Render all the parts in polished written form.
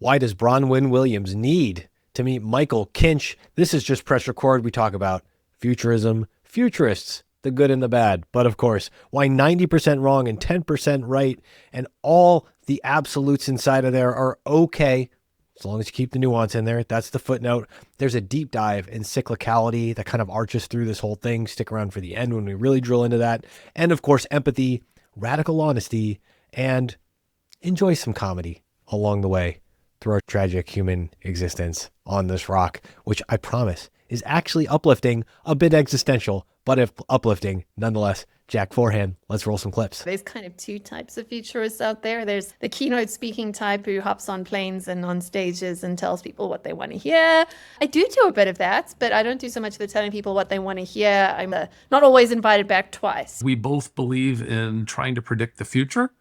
Why does Bronwyn Williams need to meet Michael Kinch? This is Just Press Record. We talk about futurism, futurists, the good and the bad. But of course, why 90% wrong and 10% right, and all the absolutes inside of there are okay, as long as you keep the nuance in there. That's the footnote. There's a deep dive in cyclicality that kind of arches through this whole thing. Stick around for the end when we really drill into that. And of course, empathy, radical honesty, and enjoy some comedy along the way through our tragic human existence on this rock, which I promise is actually uplifting, a bit existential, but if uplifting nonetheless. Jack Forehand, let's roll some clips. There's kind of two types of futurists out there. There's the keynote speaking type who hops on planes and on stages and tells people what they want to hear. I do a bit of that, but I don't do so much of the telling people what they want to hear. I'm not always invited back twice. We both believe in trying to predict the future,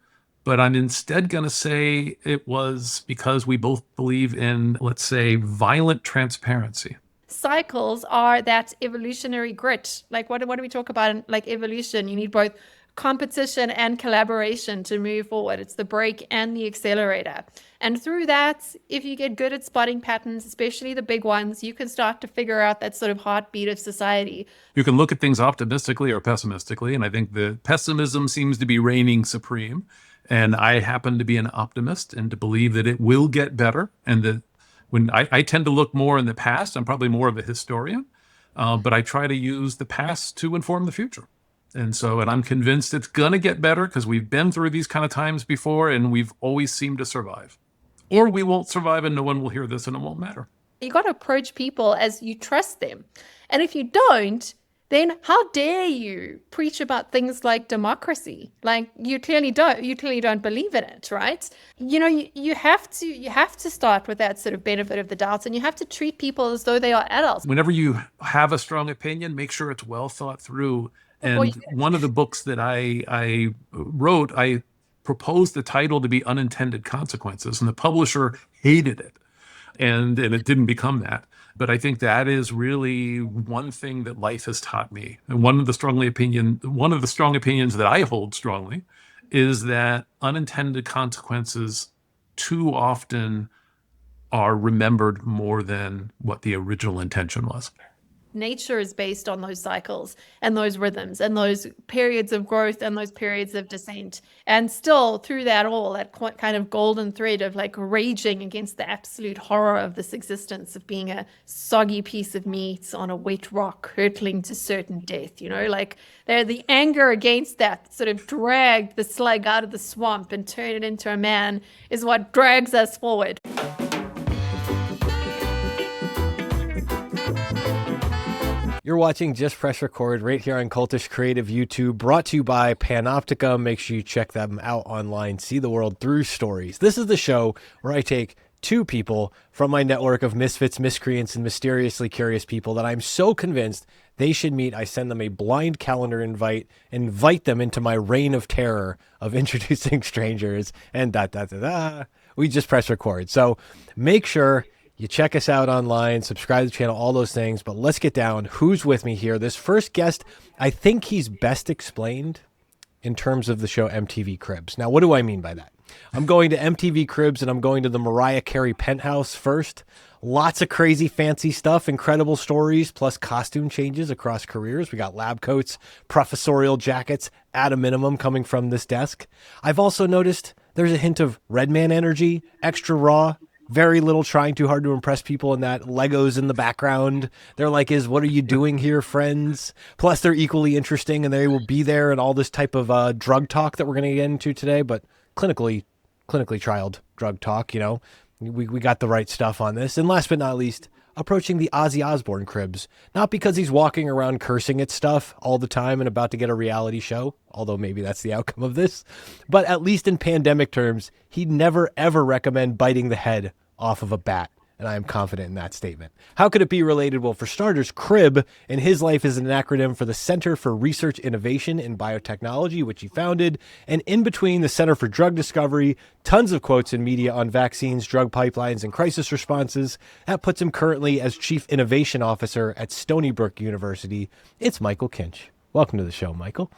but I'm instead going to say it was because we both believe in, let's say, violent transparency. Cycles are that evolutionary grit. Like what do we talk about in like evolution? You need both competition and collaboration to move forward. It's the brake and the accelerator. And through that, if you get good at spotting patterns, especially the big ones, you can start to figure out that sort of heartbeat of society. You can look at things optimistically or pessimistically, and I think the pessimism seems to be reigning supreme. And I happen to be an optimist and to believe that it will get better, and that when I tend to look more in the past. I'm probably more of a historian, but I try to use the past to inform the future. And I'm convinced it's going to get better because we've been through these kind of times before and we've always seemed to survive. Or we won't survive and no one will hear this and it won't matter. You got to approach people as you trust them. And if you don't, then how dare you preach about things like democracy? Like you clearly don't believe in it, right? You know, you have to start with that sort of benefit of the doubt, and you have to treat people as though they are adults. Whenever you have a strong opinion, make sure it's well thought through. And one of the books that I wrote, I proposed the title to be Unintended Consequences, and the publisher hated it. And it didn't become that. But I think that is really one thing that life has taught me. And one of the strong opinions that I hold strongly is that unintended consequences too often are remembered more than what the original intention was. Nature is based on those cycles and those rhythms and those periods of growth and those periods of descent. And still through that all, that kind of golden thread of like raging against the absolute horror of this existence, of being a soggy piece of meat on a wet rock hurtling to certain death, you know, like the anger against that sort of dragged the slug out of the swamp and turned it into a man is what drags us forward. You're watching Just Press Record right here on Cultish Creative YouTube, brought to you by Panoptica. Make sure you check them out online. See the world through stories. This is the show where I take two people from my network of misfits, miscreants, and mysteriously curious people that I'm so convinced they should meet. I send them a blind calendar invite them into my reign of terror of introducing strangers, and we just press record. So make sure you check us out online, subscribe to the channel, all those things. But let's get down. Who's with me here? This first guest, I think he's best explained in terms of the show MTV Cribs. Now, what do I mean by that? I'm going to MTV Cribs and I'm going to the Mariah Carey penthouse first. Lots of crazy, fancy stuff, incredible stories, plus costume changes across careers. We got lab coats, professorial jackets at a minimum coming from this desk. I've also noticed there's a hint of Redman energy, extra raw. Very little trying too hard to impress people in that. Legos in the background. They're like, what are you doing here, friends? Plus, they're equally interesting, and they will be there and all this type of drug talk that we're going to get into today, but clinically trialed drug talk, you know. We got the right stuff on this. And last but not least, approaching the Ozzy Osbourne Cribs. Not because he's walking around cursing at stuff all the time and about to get a reality show, although maybe that's the outcome of this, but at least in pandemic terms, he'd never ever recommend biting the head off of a bat. And I am confident in that statement. How could it be related? Well, for starters, CRIB in his life is an acronym for the Center for Research Innovation in Biotechnology, which he founded. And in between the Center for Drug Discovery, tons of quotes in media on vaccines, drug pipelines, and crisis responses. That puts him currently as Chief Innovation Officer at Stony Brook University. It's Michael Kinch. Welcome to the show, Michael.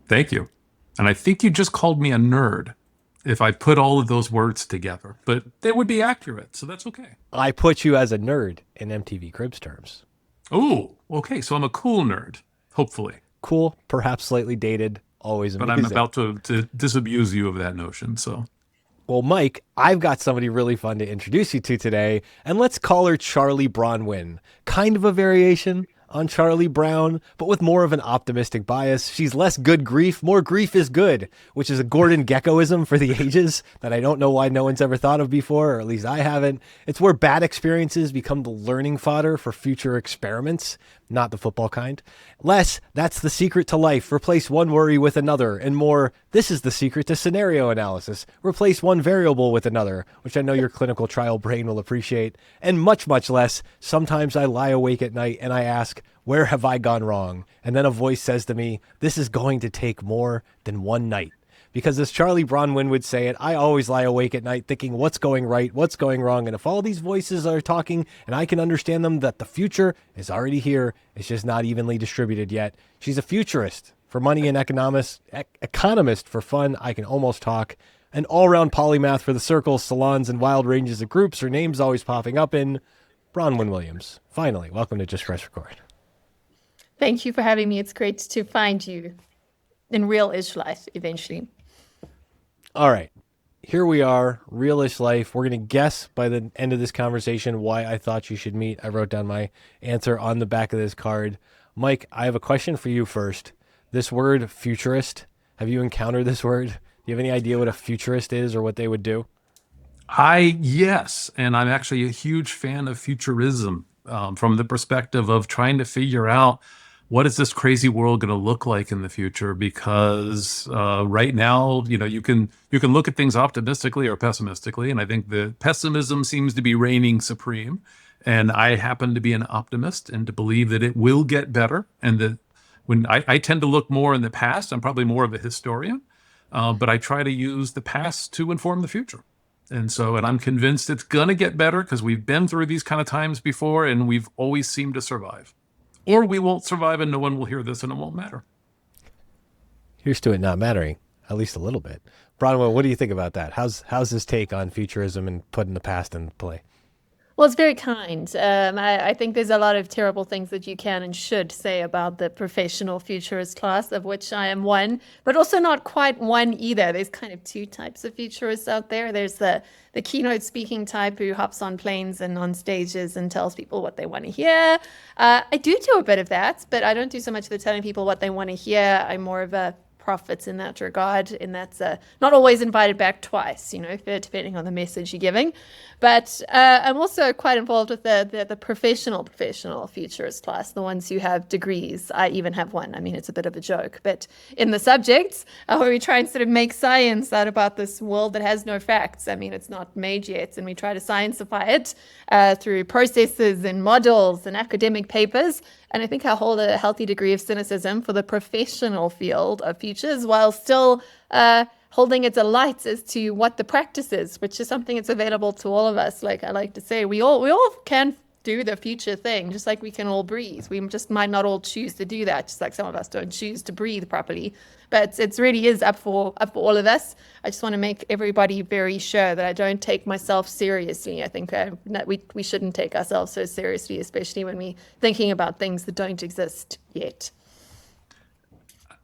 Thank you. And I think you just called me a nerd. if I put all of those words together, but they would be accurate, so that's okay. I put you as a nerd in MTV Cribs terms. Oh, okay. So I'm a cool nerd, hopefully. Cool, perhaps slightly dated, always But amusing. I'm about to disabuse you of that notion. So, Well, Mike, I've got somebody really fun to introduce you to today, and let's call her Charlie Bronwyn. Kind of a variation on Charlie Brown, but with more of an optimistic bias. She's less good grief, more grief is good, which is a Gordon Gekkoism for the ages that I don't know why no one's ever thought of before, or at least I haven't. It's where bad experiences become the learning fodder for future experiments, not the football kind. Less, that's the secret to life. Replace one worry with another. And more, this is the secret to scenario analysis. Replace one variable with another, which I know your clinical trial brain will appreciate. And much, much less, sometimes I lie awake at night and I ask, where have I gone wrong? And then a voice says to me, this is going to take more than one night. Because as Charlie Bronwyn would say it, I always lie awake at night thinking what's going right, what's going wrong. And if all these voices are talking and I can understand them, that the future is already here, it's just not evenly distributed yet. She's a futurist for money and economist for fun. I can almost talk. An all-round polymath for the circles, salons, and wild ranges of groups. Her name's always popping up in Bronwyn Williams. Finally, welcome to Just Press Record. Thank you for having me. It's great to find you in real-ish life eventually. All right, here we are, real-ish life. We're going to guess by the end of this conversation why I thought you should meet. I wrote down my answer on the back of this card. Mike, I have a question for you first. This word, futurist, have you encountered this word? Do you have any idea what a futurist is or what they would do? yes, and I'm actually a huge fan of futurism from the perspective of trying to figure out what is this crazy world going to look like in the future? Because right now, you can look at things optimistically or pessimistically, and I think the pessimism seems to be reigning supreme. And I happen to be an optimist and to believe that it will get better. And that when I tend to look more in the past, I'm probably more of a historian, but I try to use the past to inform the future. And I'm convinced it's going to get better because we've been through these kind of times before, and we've always seemed to survive. Or we won't survive and no one will hear this and it won't matter. Here's to it not mattering, at least a little bit. Bronwyn, what do you think about that? How's this take on futurism and putting the past in play? Well, it's very kind. I think there's a lot of terrible things that you can and should say about the professional futurist class, of which I am one, but also not quite one either. There's kind of two types of futurists out there. There's the keynote speaking type who hops on planes and on stages and tells people what they want to hear. I do a bit of that, but I don't do so much of the telling people what they want to hear. I'm more of a prophet in that regard, and that's not always invited back twice, depending on the message you're giving. But I'm also quite involved with the professional futurist class, the ones who have degrees. I even have one. I mean, it's a bit of a joke, but in the subjects where we try and sort of make science out about this world that has no facts. I mean, it's not made yet, and we try to sciencify it through processes and models and academic papers. And I think I hold a healthy degree of cynicism for the professional field of futures while still holding its light as to what the practice is, which is something that's available to all of us. Like I like to say, we all can do the future thing, just like we can all breathe. We just might not all choose to do that, just like some of us don't choose to breathe properly. But it really is up for all of us. I just want to make everybody very sure that I don't take myself seriously. I think that we shouldn't take ourselves so seriously, especially when we're thinking about things that don't exist yet.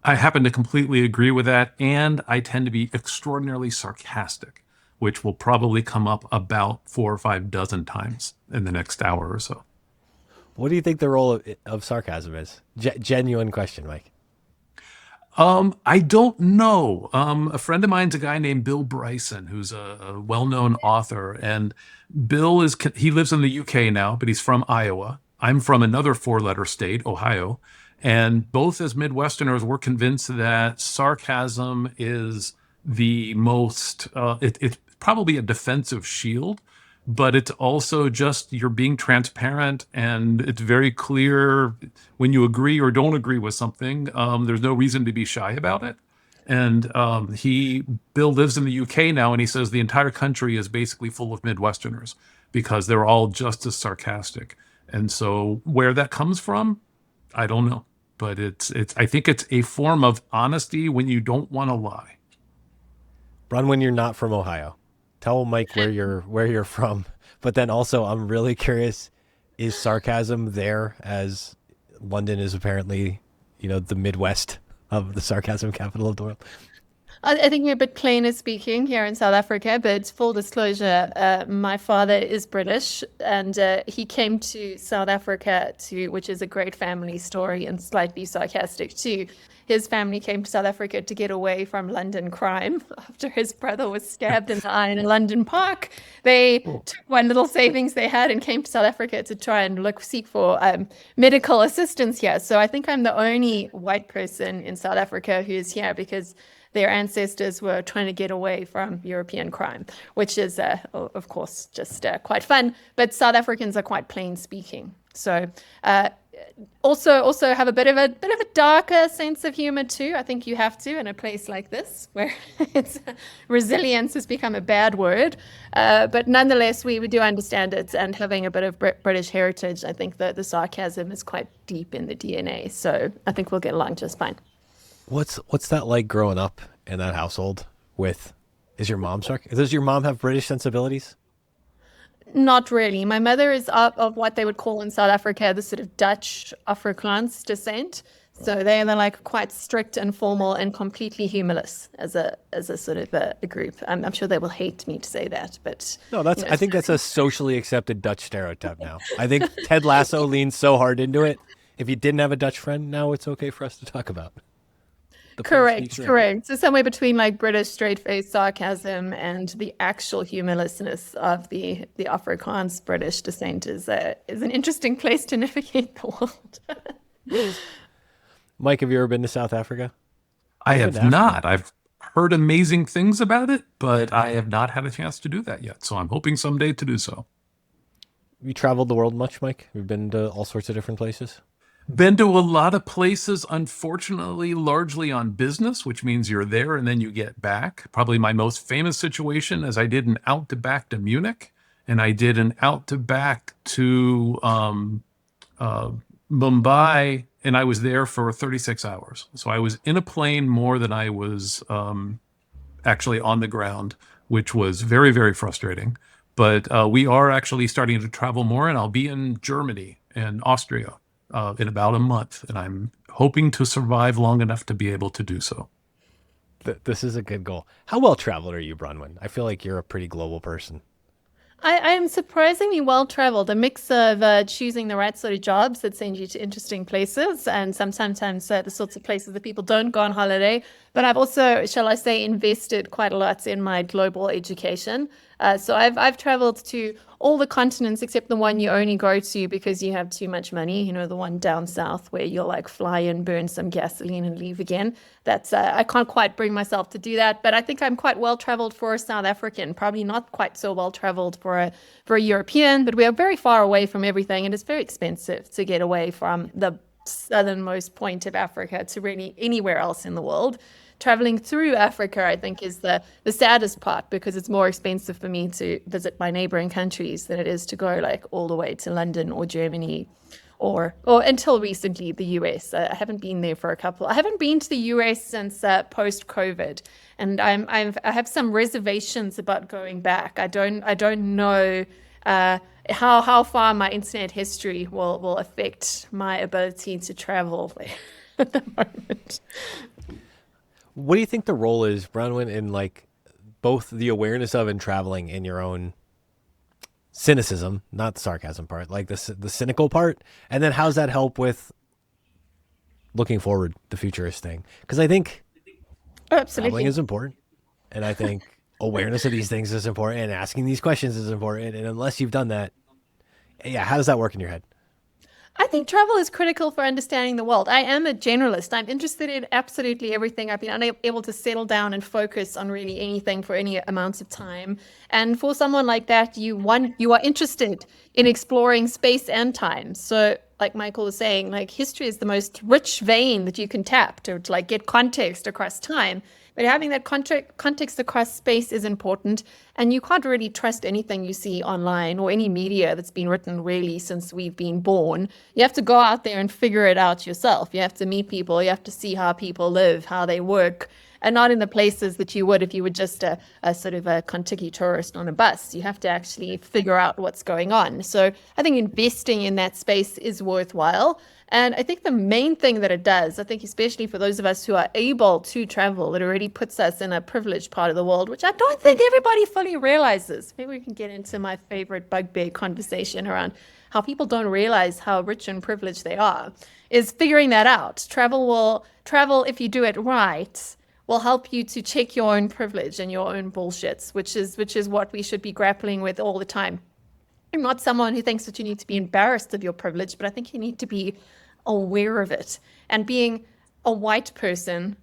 I happen to completely agree with that, and I tend to be extraordinarily sarcastic, which will probably come up about 4 or 5 dozen times in the next hour or so. What do you think the role of sarcasm is? Genuine question, Mike. I don't know. A friend of mine's a guy named Bill Bryson, who's a well-known author, and Bill he lives in the UK now, but he's from Iowa. I'm from another 4-letter state, Ohio, and both as Midwesterners, we're convinced that sarcasm is the most, it's probably a defensive shield, but it's also just you're being transparent, and it's very clear when you agree or don't agree with something. There's no reason to be shy about it. And Bill lives in the UK now, and he says the entire country is basically full of Midwesterners because they're all just as sarcastic. And so where that comes from, I don't know. But I think it's a form of honesty when you don't want to lie. Bronwyn, you're not from Ohio. Tell Mike where you're from. But then also, I'm really curious: is sarcasm there, as London is apparently, the Midwest of the sarcasm capital of the world? I think we're a bit plainer speaking here in South Africa, but full disclosure, my father is British, and he came to South Africa which is a great family story and slightly sarcastic too. His family came to South Africa to get away from London crime after his brother was stabbed in the eye in a London park. They took one little savings they had and came to South Africa to try and seek for medical assistance here. So I think I'm the only white person in South Africa who is here because their ancestors were trying to get away from European crime, which is, of course, just quite fun. But South Africans are quite plain speaking. So also have a bit of a darker sense of humor too. I think you have to in a place like this where resilience has become a bad word. But nonetheless, we do understand it, and having a bit of British heritage, I think that the sarcasm is quite deep in the DNA. So I think we'll get along just fine. What's that like growing up in that household with, does your mom have British sensibilities? Not really. My mother is of what they would call in South Africa the sort of Dutch Afrikaans descent. So they're like quite strict and formal and completely humorless as a sort of a group. I'm sure they will hate me to say that, but no, I think that's a socially accepted Dutch stereotype now. I think Ted Lasso leans so hard into it. If you didn't have a Dutch friend, now it's okay for us to talk about. Correct. So somewhere between like British straight-faced sarcasm and the actual humorlessness of the Afrikaans British descent is an interesting place to navigate the world. Mike, have you ever been to South Africa? I have not. I've heard amazing things about it, but I have not had a chance to do that yet. So I'm hoping someday to do so. You traveled the world much, Mike? You've been to all sorts of different places? Been to a lot of places, unfortunately, largely on business, which means you're there and then you get back. Probably my most famous situation is I did an out to back to Munich, and I did an out to back to Mumbai, and I was there for 36 hours. So I was in a plane more than I was actually on the ground, which was very, very frustrating. But we are actually starting to travel more, and I'll be in Germany and Austria in about a month, and I'm hoping to survive long enough to be able to do so. This is a good goal. How well traveled are you, Bronwyn? I feel like you're a pretty global person. I am surprisingly well traveled. A mix of choosing the right sort of jobs that send you to interesting places, and sometimes the sorts of places that people don't go on holiday. But I've also, shall I say, invested quite a lot in my global education. So I've traveled to all the continents except the one you only go to because you have too much money. The one down south where you'll like fly and burn some gasoline and leave again. That's I can't quite bring myself to do that. But I think I'm quite well traveled for a South African. Probably not quite so well traveled for a European. But we are very far away from everything, and it's very expensive to get away from the southernmost point of Africa to really anywhere else in the world. Traveling through Africa, I think, is the saddest part because it's more expensive for me to visit my neighboring countries than it is to go like all the way to London or Germany or until recently the US. I haven't been there for I haven't been to the US since post-COVID, and I have some reservations about going back. I don't know how far my internet history will affect my ability to travel at the moment. What do you think the role is, Bronwyn, in like both the awareness of and traveling and your own cynicism, not the sarcasm part, like the cynical part, and then how's that help with looking forward, the futurist thing? Because I think traveling is important, and I think awareness of these things is important, and asking these questions is important, and unless you've done that, how does that work in your head? I think travel is critical for understanding the world. I am a generalist. I'm interested in absolutely everything. I've been unable to settle down and focus on really anything for any amounts of time. And for someone like that, you are interested in exploring space and time. So like Michael was saying, like history is the most rich vein that you can tap to like get context across time. But having that context across space is important, and you can't really trust anything you see online or any media that's been written really since we've been born. You have to go out there and figure it out yourself. You have to meet people. You have to see how people live, how they work, and not in the places that you would if you were just a sort of a Kentucky tourist on a bus. You have to actually figure out what's going on. So I think investing in that space is worthwhile. And I think the main thing that it does, I think especially for those of us who are able to travel, it already puts us in a privileged part of the world, which I don't think everybody fully realizes. Maybe we can get into my favorite bugbear conversation around how people don't realize how rich and privileged they are, is figuring that out. Travel, if you do it right, will help you to check your own privilege and your own bullshits, which is what we should be grappling with all the time. I'm not someone who thinks that you need to be embarrassed of your privilege, but I think you need to be aware of it. And being a white person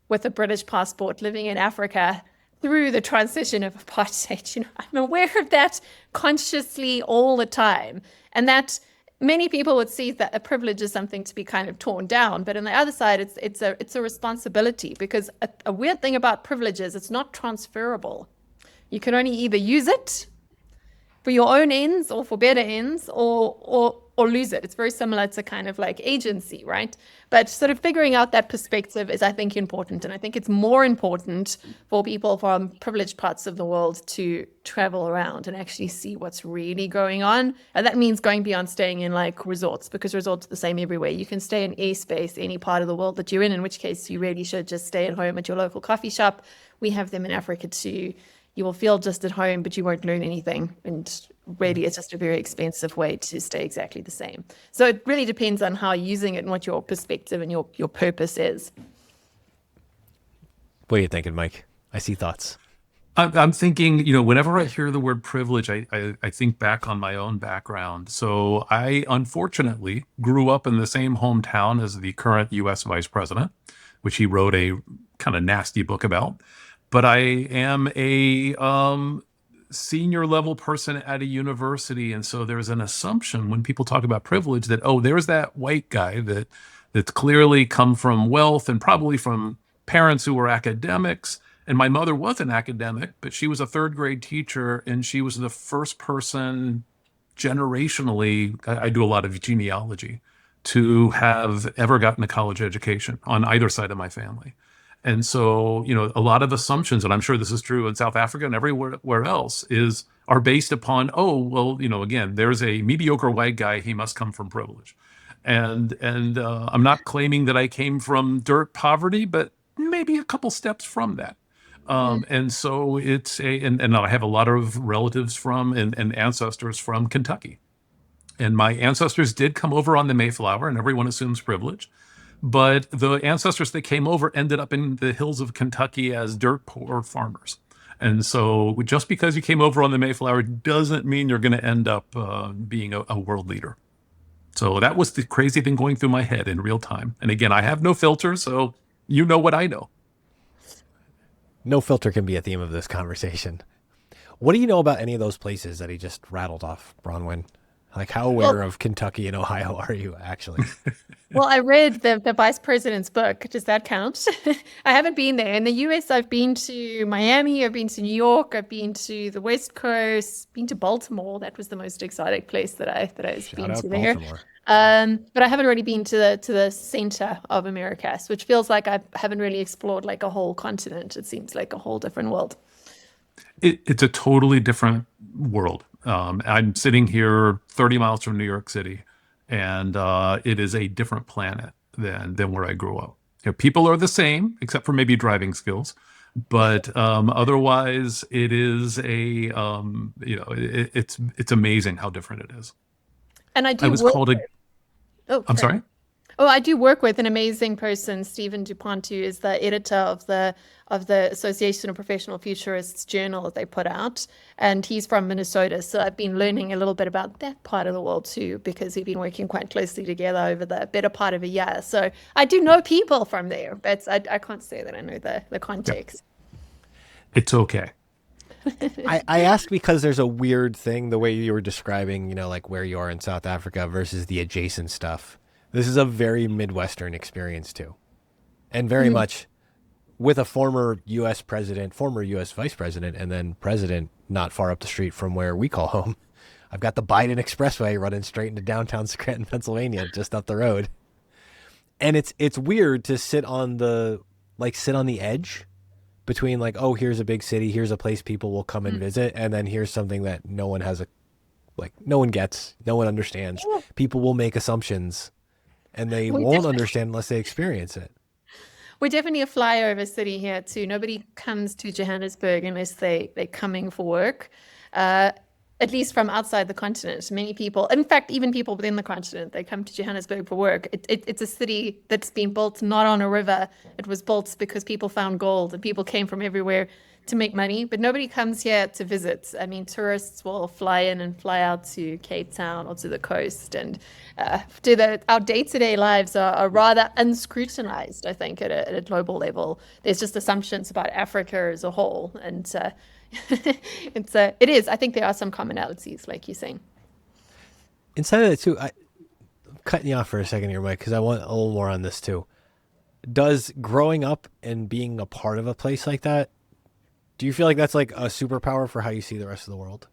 with a British passport living in Africa through the transition of apartheid, I'm aware of that consciously all the time. And that many people would see that a privilege is something to be kind of torn down. But on the other side, it's a responsibility, because a weird thing about privilege is it's not transferable. You can only either use it for your own ends or for better ends, or lose it. It's very similar to kind of like agency, right? But sort of figuring out that perspective is, I think, important. And I think it's more important for people from privileged parts of the world to travel around and actually see what's really going on. And that means going beyond staying in like resorts, because resorts are the same everywhere. You can stay in airspace, any part of the world that you're in which case you really should just stay at home at your local coffee shop. We have them in Africa too. You will feel just at home, but you won't learn anything. And really, it's just a very expensive way to stay exactly the same. So it really depends on how you're using it and what your perspective and your purpose is. What are you thinking, Mike? I see thoughts. I'm thinking, whenever I hear the word privilege, I think back on my own background. So I unfortunately grew up in the same hometown as the current U.S. vice president, which he wrote a kind of nasty book about. But I am a senior level person at a university. And so there's an assumption when people talk about privilege that, oh, there's that white guy that's clearly come from wealth and probably from parents who were academics. And my mother was an academic, but she was a third grade teacher. And she was the first person generationally, I do a lot of genealogy, to have ever gotten a college education on either side of my family. And so, a lot of assumptions, and I'm sure this is true in South Africa and everywhere else, are based upon, again, there's a mediocre white guy, he must come from privilege. And I'm not claiming that I came from dirt poverty, but maybe a couple steps from that. And so and I have a lot of relatives from and ancestors from Kentucky. And my ancestors did come over on the Mayflower, and everyone assumes privilege. But the ancestors that came over ended up in the hills of Kentucky as dirt poor farmers. And so just because you came over on the Mayflower doesn't mean you're going to end up being a world leader. So that was the crazy thing going through my head in real time. And again, I have no filter, so you know what I know. No filter can be a theme of this conversation. What do you know about any of those places that he just rattled off, Bronwyn? Like, how aware of Kentucky and Ohio are you, actually? Well, I read the vice president's book. Does that count? I haven't been there. In the US, I've been to Miami, I've been to New York, I've been to the West Coast, been to Baltimore. That was the most exotic place that I've been to there. But I haven't really been to the center of America, which feels like I haven't really explored like a whole continent. It seems like a whole different world. It's a totally different world. I'm sitting here 30 miles from New York City, and it is a different planet than where I grew up. People are the same, except for maybe driving skills, but otherwise, it is it's amazing how different it is. And I was called a. Oh, I'm sorry. Oh, I do work with an amazing person, Stephen DuPont, who is the editor of the Association of Professional Futurists journal that they put out. And he's from Minnesota. So I've been learning a little bit about that part of the world too, because we've been working quite closely together over the better part of a year. So I do know people from there, but I can't say that I know the context. It's okay. I ask because there's a weird thing, the way you were describing, like where you are in South Africa versus the adjacent stuff. This is a very Midwestern experience too. And very much with a former U.S. president, former U.S. vice president, and then president not far up the street from where we call home. I've got the Biden Expressway running straight into downtown Scranton, Pennsylvania, just up the road. And it's weird to sit on the like sit on the edge between like, oh, here's a big city, here's a place people will come and visit, and then here's something that no one has no one gets, no one understands. People will make assumptions and they won't understand unless they experience it. We're definitely a flyover city here too. Nobody comes to Johannesburg unless they're coming for work. At least from outside the continent. Many people, in fact, even people within the continent, they come to Johannesburg for work. It's a city that's been built not on a river. It was built because people found gold and people came from everywhere to make money, but nobody comes here to visit. I mean, tourists will fly in and fly out to Cape Town or to the coast, and our day-to-day lives are rather unscrutinized, I think, at a global level. There's just assumptions about Africa as a whole, and it is. I think there are some commonalities, like you're saying. Inside of that too, I'm cutting you off for a second here, Mike, because I want a little more on this too. Does growing up and being a part of a place like that, do you feel like that's like a superpower for how you see the rest of the world?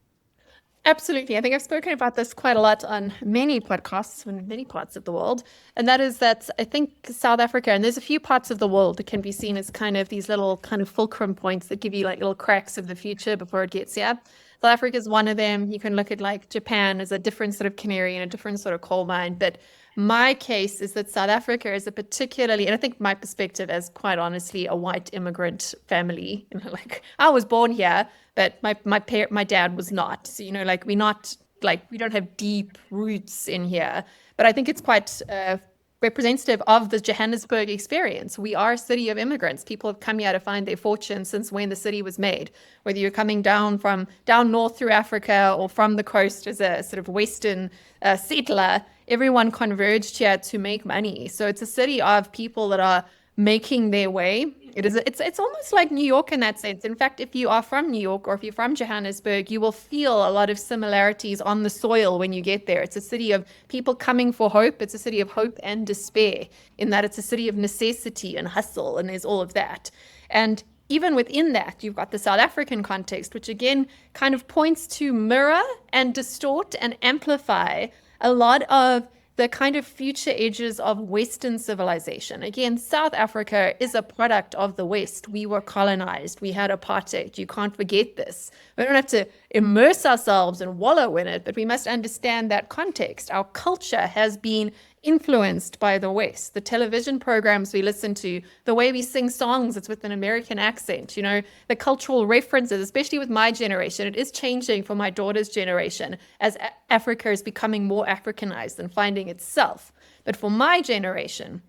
Absolutely. I think I've spoken about this quite a lot on many podcasts in many parts of the world. And that is that I think South Africa, and there's a few parts of the world that can be seen as kind of these little kind of fulcrum points that give you like little cracks of the future before it gets here. South Africa is one of them. You can look at like Japan as a different sort of canary and a different sort of coal mine. But my case is that South Africa is a particularly, and I think my perspective as quite honestly a white immigrant family, like I was born here, but my dad was not. So, like we don't have deep roots in here. But I think it's quite representative of the Johannesburg experience. We are a city of immigrants. People have come here to find their fortune since when the city was made. Whether you're coming down north through Africa or from the coast as a sort of Western settler, everyone converged here to make money. So it's a city of people that are making their way. It's almost like New York in that sense. In fact, if you are from New York or if you're from Johannesburg, you will feel a lot of similarities on the soil when you get there. It's a city of people coming for hope. It's a city of hope and despair, in that it's a city of necessity and hustle, and there's all of that. And even within that, you've got the South African context, which again kind of points to mirror and distort and amplify a lot of the kind of future edges of Western civilization. Again, South Africa is a product of the West. We were colonized. We had apartheid. You can't forget this. We don't have to immerse ourselves and wallow in it, but we must understand that context. Our culture has been influenced by the West. The television programs we listen to, the way we sing songs, it's with an American accent, the cultural references, especially with my generation, it is changing for my daughter's generation as Africa is becoming more Africanized and finding itself. But for my generation,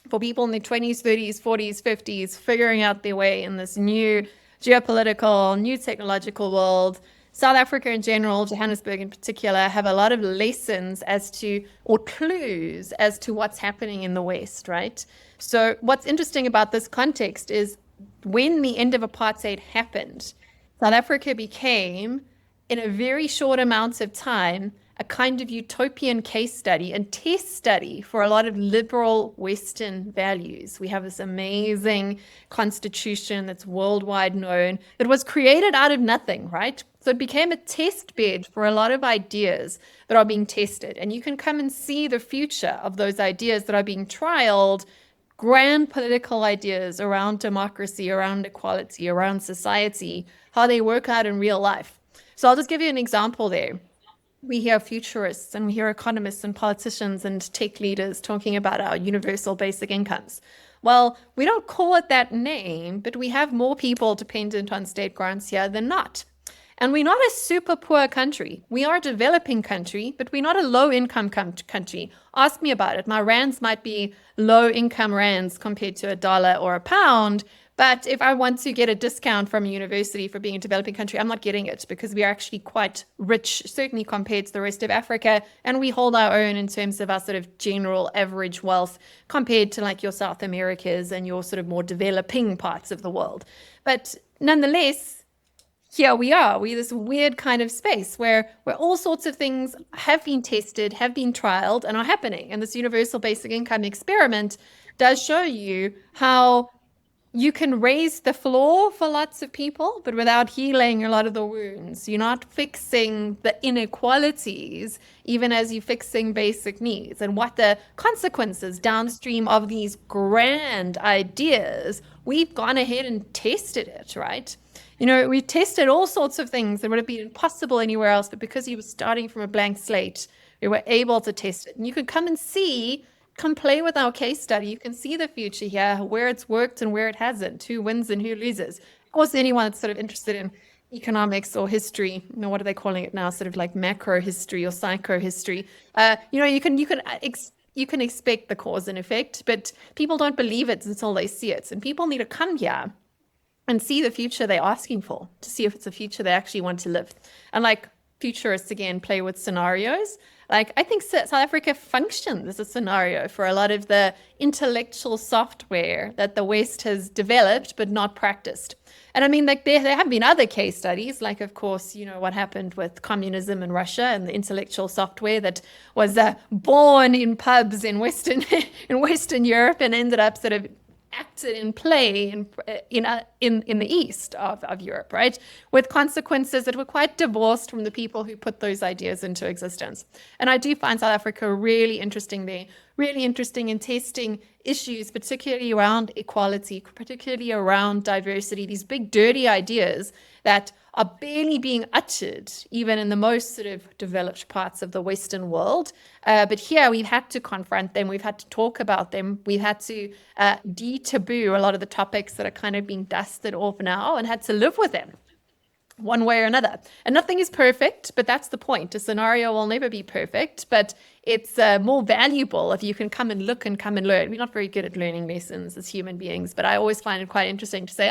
for people in their 20s, 30s, 40s, 50s, figuring out their way in this new geopolitical, new technological world, South Africa in general, Johannesburg in particular, have a lot of lessons or clues as to what's happening in the West, right? So what's interesting about this context is when the end of apartheid happened, South Africa became, in a very short amount of time, a kind of utopian case study and test study for a lot of liberal Western values. We have this amazing constitution that's worldwide known that was created out of nothing, right? So it became a test bed for a lot of ideas that are being tested. And you can come and see the future of those ideas that are being trialed, grand political ideas around democracy, around equality, around society, how they work out in real life. So I'll just give you an example there. We hear futurists and we hear economists and politicians and tech leaders talking about our universal basic incomes. Well, we don't call it that name, but we have more people dependent on state grants here than not. And we're not a super poor country. We are a developing country, but we're not a low-income country. Ask me about it. My rands might be low-income rands compared to $1 or £1, but if I want to get a discount from a university for being a developing country, I'm not getting it because we are actually quite rich, certainly compared to the rest of Africa, and we hold our own in terms of our sort of general average wealth compared to like your South Americas and your sort of more developing parts of the world. But nonetheless, here we are. We're this weird kind of space where all sorts of things have been tested, have been trialed, and are happening. And this universal basic income experiment does show you how you can raise the floor for lots of people, but without healing a lot of the wounds. You're not fixing the inequalities, even as you're fixing basic needs. And what the consequences downstream of these grand ideas, we've gone ahead and tested it, right? We tested all sorts of things that would have been impossible anywhere else, but because you were starting from a blank slate, we were able to test it. And you could come play with our case study. You can see the future here, where it's worked and where it hasn't, who wins and who loses. Of course, anyone that's sort of interested in economics or history, what are they calling it now? Sort of like macro history or psycho history. You can expect the cause and effect, but people don't believe it until they see it. And people need to come here and see the future they're asking for, to see if it's a future they actually want to live. And like futurists, again, play with scenarios. Like, I think South Africa functions as a scenario for a lot of the intellectual software that the West has developed but not practiced. And I mean, like, there have been other case studies, like, of course, what happened with communism in Russia and the intellectual software that was born in pubs in Western Europe and ended up sort of acted in play in the east of Europe, right? With consequences that were quite divorced from the people who put those ideas into existence. And I do find South Africa really interesting there, really interesting in testing issues, particularly around equality, particularly around diversity, these big dirty ideas that are barely being uttered, even in the most sort of developed parts of the Western world. But here we've had to confront them. We've had to talk about them. We've had to de-taboo a lot of the topics that are kind of being dusted off now and had to live with them one way or another. And nothing is perfect, but that's the point. A scenario will never be perfect, but it's more valuable if you can come and look and come and learn. We're not very good at learning lessons as human beings, but I always find it quite interesting to say,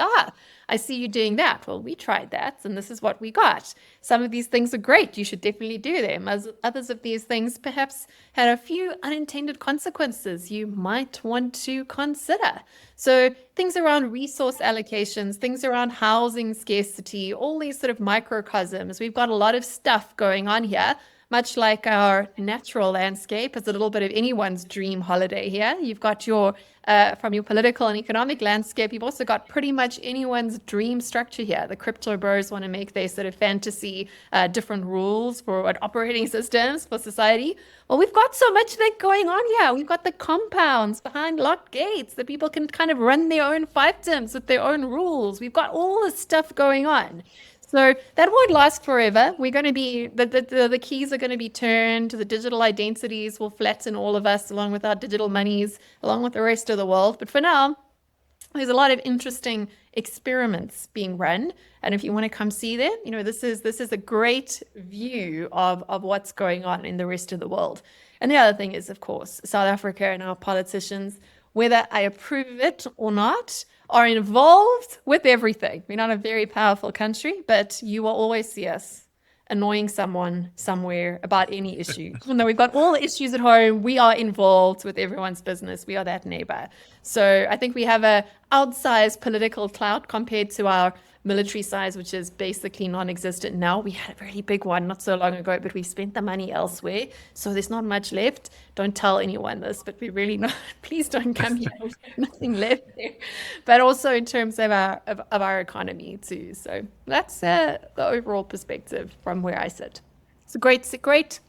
I see you doing that. Well, we tried that, and this is what we got. Some of these things are great. You should definitely do them. As others of these things perhaps had a few unintended consequences you might want to consider. So things around resource allocations, things around housing scarcity, all these sort of microcosms. We've got a lot of stuff going on here. Much like our natural landscape, it's a little bit of anyone's dream holiday here. You've got from your political and economic landscape, you've also got pretty much anyone's dream structure here. The crypto bros want to make their sort of fantasy different rules for operating systems for society. Well, we've got so much that going on here. We've got the compounds behind locked gates that people can kind of run their own fiefdoms with their own rules. We've got all this stuff going on. So that won't last forever. We're going to be, the keys are going to be turned, the digital identities will flatten all of us along with our digital monies, along with the rest of the world. But for now, there's a lot of interesting experiments being run. And if you want to come see them, this is a great view of what's going on in the rest of the world. And the other thing is, of course, South Africa and our politicians, whether I approve of it or not, are involved with everything. We're not a very powerful country, but you will always see us annoying someone somewhere about any issue. Even though we've got all the issues at home, we are involved with everyone's business. We are that neighbor. So I think we have a outsized political clout compared to our military size, which is basically non-existent now. We had a really big one not so long ago, but we've spent the money elsewhere. So there's not much left. Don't tell anyone this, but we really not, please don't come here. We've got nothing left there. But also in terms of our economy too. So that's the overall perspective from where I sit. So great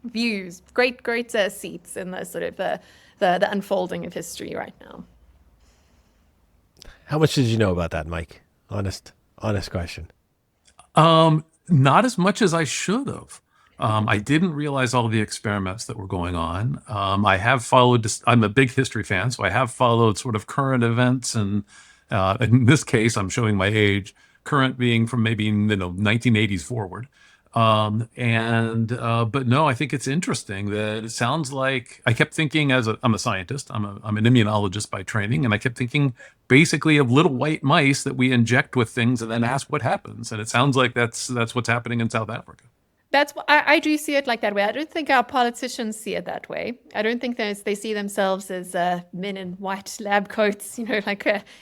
views, great seats in the sort of the unfolding of history right now. How much did you know about that, Mike? Honest question. Not as much as I should have. I didn't realize all the experiments that were going on. I have followed, I'm a big history fan, so I have followed sort of current events. And in this case, I'm showing my age, current being from maybe 1980s forward. But no, I think it's interesting that it sounds like, I kept thinking I'm a scientist, I'm an immunologist by training, and I kept thinking basically of little white mice that we inject with things and then ask what happens. And it sounds like that's what's happening in South Africa. That's what I do see it like that way. I don't think our politicians see it that way. I don't think they see themselves as men in white lab coats,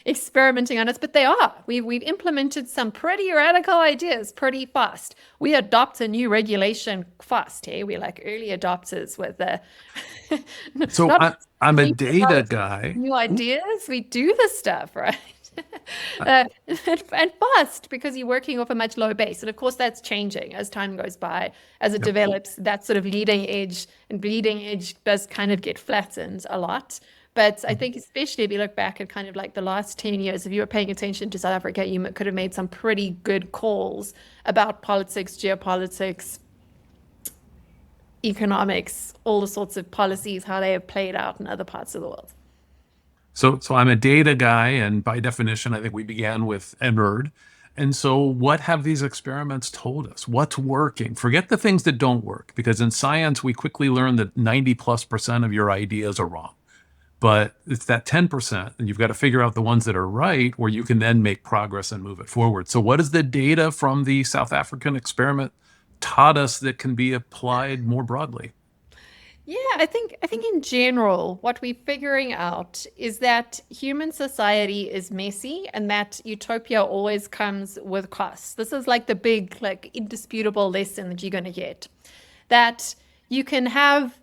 experimenting on us. But they are. We've implemented some pretty radical ideas pretty fast. We adopt a new regulation fast. Hey, we're like early adopters with So I'm a data guy. New ideas. We do this stuff, right? and fast because you're working off a much lower base. And of course, that's changing as time goes by, as it develops. That sort of leading edge and bleeding edge does kind of get flattened a lot. But I think especially if you look back at kind of like the last 10 years, if you were paying attention to South Africa, you could have made some pretty good calls about politics, geopolitics, economics, all the sorts of policies, how they have played out in other parts of the world. So I'm a data guy, and by definition, I think we began with NERD. And so what have these experiments told us? What's working? Forget the things that don't work, because in science, we quickly learn that 90+% of your ideas are wrong. But it's that 10%, and you've got to figure out the ones that are right, where you can then make progress and move it forward. So what is the data from the South African experiment taught us that can be applied more broadly? Yeah, I think in general, what we're figuring out is that human society is messy and that utopia always comes with costs. This is like the big, like indisputable lesson that you're going to get. That you can have,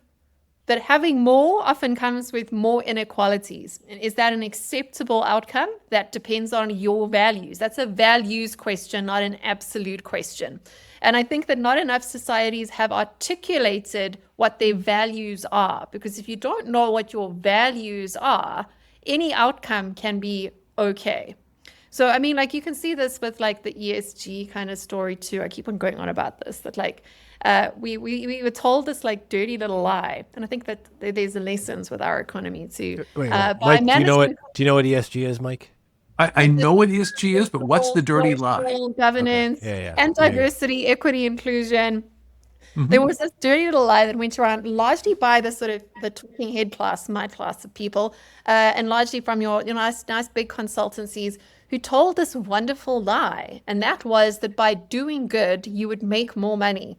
that having more often comes with more inequalities. And is that an acceptable outcome? That depends on your values. That's a values question, not an absolute question. And I think that not enough societies have articulated what their values are, because if you don't know what your values are, any outcome can be okay. So, I mean, like you can see this with like the ESG kind of story too. I keep on going on about this, that like we were told this like dirty little lie. And I think that there's lessons with our economy too. Wait. Mike, do you know what ESG is, Mike? I know what ESG is, but what's the dirty lie? Governance, and diversity, equity, inclusion. There was this dirty little lie that went around largely by the sort of the talking head class, my class of people, and largely from your nice big consultancies who told this wonderful lie. And that was that by doing good, you would make more money.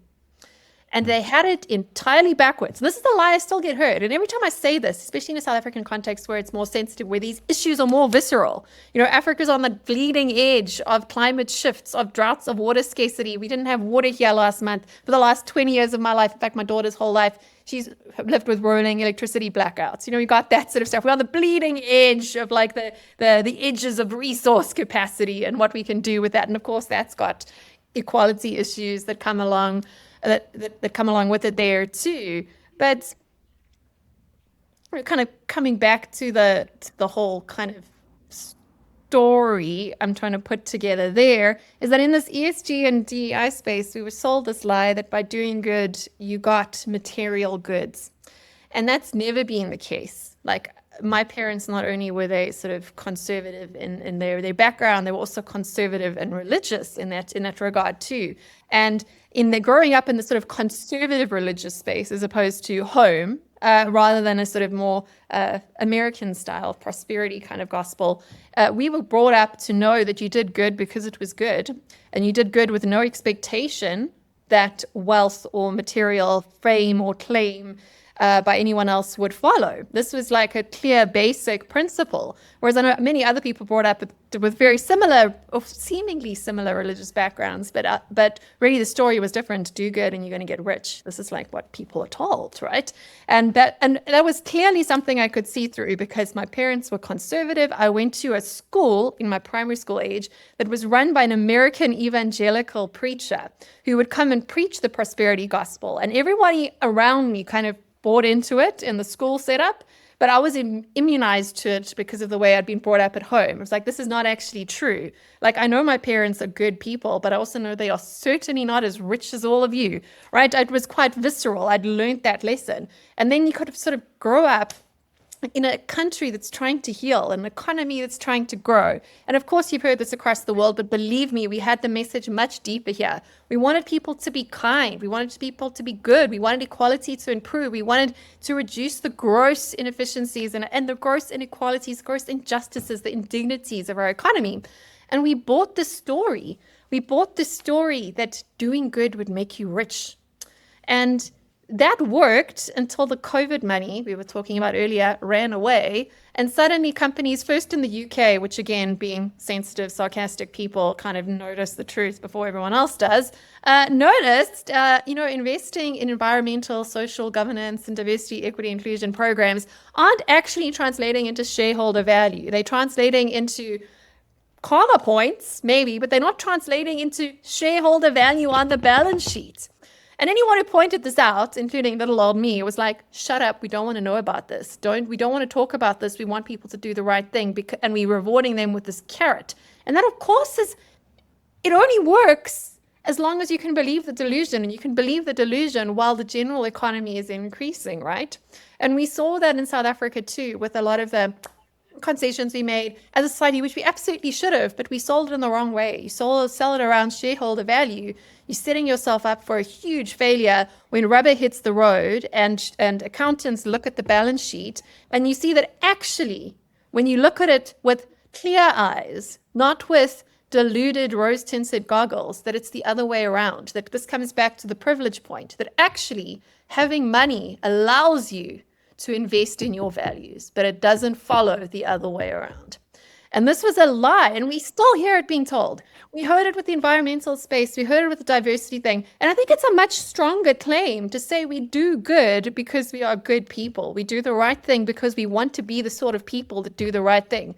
And they had it entirely backwards. This is the lie I still get heard. And every time I say this, especially in a South African context where it's more sensitive, where these issues are more visceral, Africa's on the bleeding edge of climate shifts, of droughts, of water scarcity. We didn't have water here last month for the last 20 years of my life. In fact, my daughter's whole life, she's lived with rolling electricity blackouts. We got that sort of stuff. We're on the bleeding edge of like the edges of resource capacity and what we can do with that. And of course, that's got equality issues that come along that come along with it there too. But we're kind of coming back to the whole kind of story I'm trying to put together there, is that in this ESG and DEI space, we were sold this lie that by doing good, you got material goods. And that's never been the case. Like my parents, not only were they sort of conservative in their background, they were also conservative and religious in that regard too. And in the growing up in the sort of conservative religious space as opposed to home, rather than a sort of more American style prosperity kind of gospel, we were brought up to know that you did good because it was good, and you did good with no expectation that wealth or material fame or claim by anyone else would follow. This was like a clear basic principle, whereas I know many other people brought up with very similar or seemingly similar religious backgrounds, but really the story was different. Do good and you're going to get rich. This is like what people are told, right? And that was clearly something I could see through because my parents were conservative. I went to a school in my primary school age that was run by an American evangelical preacher who would come and preach the prosperity gospel, and everybody around me kind of bought into it in the school setup, but I was immunized to it because of the way I'd been brought up at home. It was like, this is not actually true. Like, I know my parents are good people, but I also know they are certainly not as rich as all of you, right? It was quite visceral. I'd learned that lesson. And then you could have sort of grow up in a country that's trying to heal, an economy that's trying to grow. And of course, you've heard this across the world, but believe me, we had the message much deeper here. We wanted people to be kind. We wanted people to be good. We wanted equality to improve. We wanted to reduce the gross inefficiencies and the gross inequalities, gross injustices, the indignities of our economy. And we bought this story. We bought this story that doing good would make you rich. And that worked until the COVID money we were talking about earlier ran away. And suddenly companies, first in the UK, which again, being sensitive, sarcastic people, kind of notice the truth before everyone else does, noticed, investing in environmental, social governance and diversity, equity, inclusion programs aren't actually translating into shareholder value. They're translating into karma points, maybe, but they're not translating into shareholder value on the balance sheet. And anyone who pointed this out, including little old me, was like, shut up, we don't want to know about this. We don't want to talk about this. We want people to do the right thing, and we're rewarding them with this carrot. And that, of course, it only works as long as you can believe the delusion, and you can believe the delusion while the general economy is increasing, right? And we saw that in South Africa too, with a lot of the concessions we made as a society, which we absolutely should have, but we sold it in the wrong way. You sell it around shareholder value. You're setting yourself up for a huge failure when rubber hits the road, and accountants look at the balance sheet and you see that actually, when you look at it with clear eyes, not with deluded rose-tinted goggles, that it's the other way around, that this comes back to the privilege point, that actually having money allows you to invest in your values, but it doesn't follow the other way around. And this was a lie, and we still hear it being told. We heard it with the environmental space, we heard it with the diversity thing, and I think it's a much stronger claim to say we do good because we are good people. We do the right thing because we want to be the sort of people that do the right thing.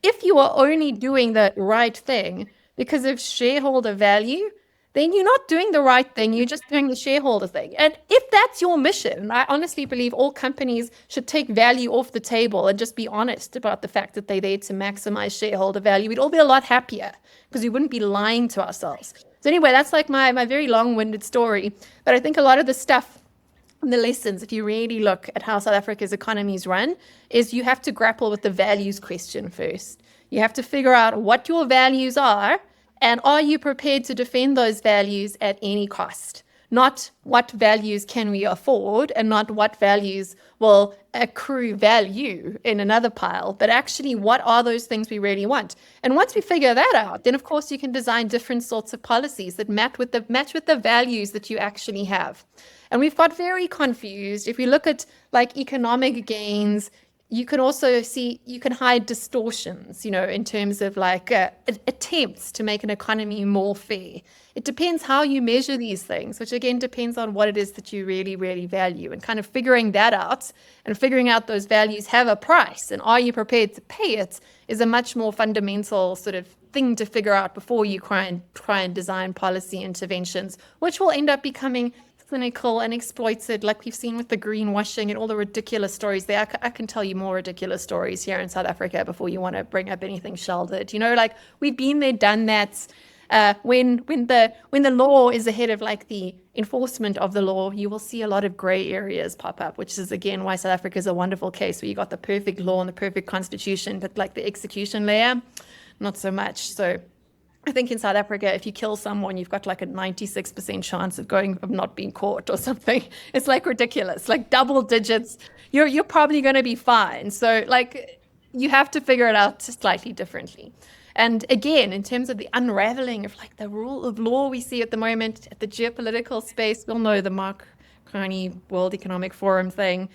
If you are only doing the right thing because of shareholder value, then you're not doing the right thing, you're just doing the shareholder thing. And if that's your mission, I honestly believe all companies should take value off the table and just be honest about the fact that they're there to maximize shareholder value. We'd all be a lot happier because we wouldn't be lying to ourselves. So anyway, that's like my very long-winded story. But I think a lot of the stuff, the lessons, if you really look at how South Africa's economy is run, is you have to grapple with the values question first. You have to figure out what your values are, and are you prepared to defend those values at any cost? Not what values can we afford, and not what values will accrue value in another pile, but actually what are those things we really want? And once we figure that out, then of course you can design different sorts of policies that match with the values that you actually have. And we've got very confused. If we look at like economic gains, you can also see, you can hide distortions, in terms of like attempts to make an economy more fair. It depends how you measure these things, which again depends on what it is that you really, really value, and kind of figuring that out and figuring out those values have a price, and are you prepared to pay it, is a much more fundamental sort of thing to figure out before you try and design policy interventions, which will end up becoming cynical and exploited, like we've seen with the greenwashing and all the ridiculous stories there. I can tell you more ridiculous stories here in South Africa before you want to bring up anything sheltered. Like we've been there, done that. When the law is ahead of like the enforcement of the law, you will see a lot of gray areas pop up, which is again why South Africa is a wonderful case where you got the perfect law and the perfect constitution, but like the execution layer, not so much. So I think in South Africa, if you kill someone, you've got like a 96% chance of not being caught or something. It's like ridiculous, like double digits. You're probably going to be fine. So like you have to figure it out slightly differently. And again, in terms of the unraveling of like the rule of law we see at the moment at the geopolitical space, we'll know the Mark Carney World Economic Forum thing.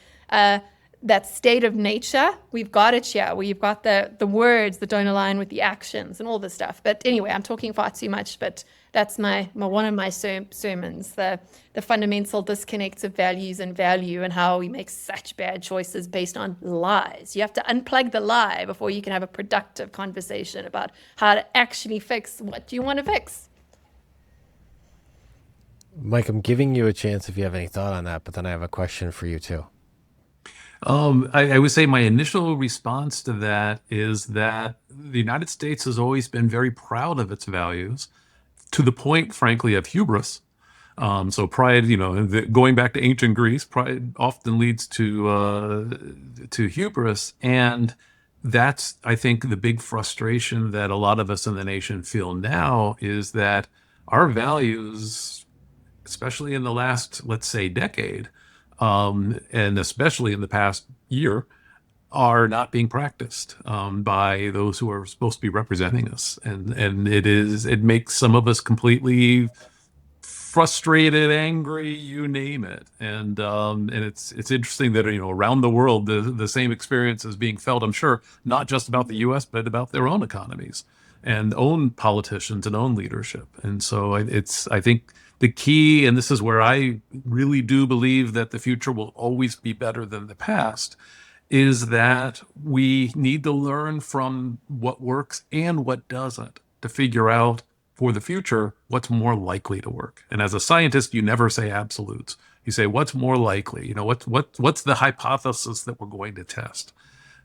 That state of nature, we've got it here, where you've got the words that don't align with the actions and all this stuff. But anyway, I'm talking far too much, but that's one of my sermons, the fundamental disconnects of values and value, and how we make such bad choices based on lies. You have to unplug the lie before you can have a productive conversation about how to actually fix what you want to fix. Mike, I'm giving you a chance if you have any thought on that, but then I have a question for you too. I would say my initial response to that is that the United States has always been very proud of its values, to the point, frankly, of hubris. So pride, going back to ancient Greece, pride often leads to hubris, and that's, I think, the big frustration that a lot of us in the nation feel now, is that our values, especially in the last, let's say, decade, and especially in the past year, are not being practiced by those who are supposed to be representing us, and it makes some of us completely frustrated, angry, you name it, and it's interesting that around the world the same experience is being felt. I'm sure not just about the U.S., but about their own economies and own politicians and own leadership, and so I think the key, and this is where I really do believe that the future will always be better than the past, is that we need to learn from what works and what doesn't to figure out for the future what's more likely to work. And as a scientist, you never say absolutes. You say what's more likely. You know, what's the hypothesis that we're going to test?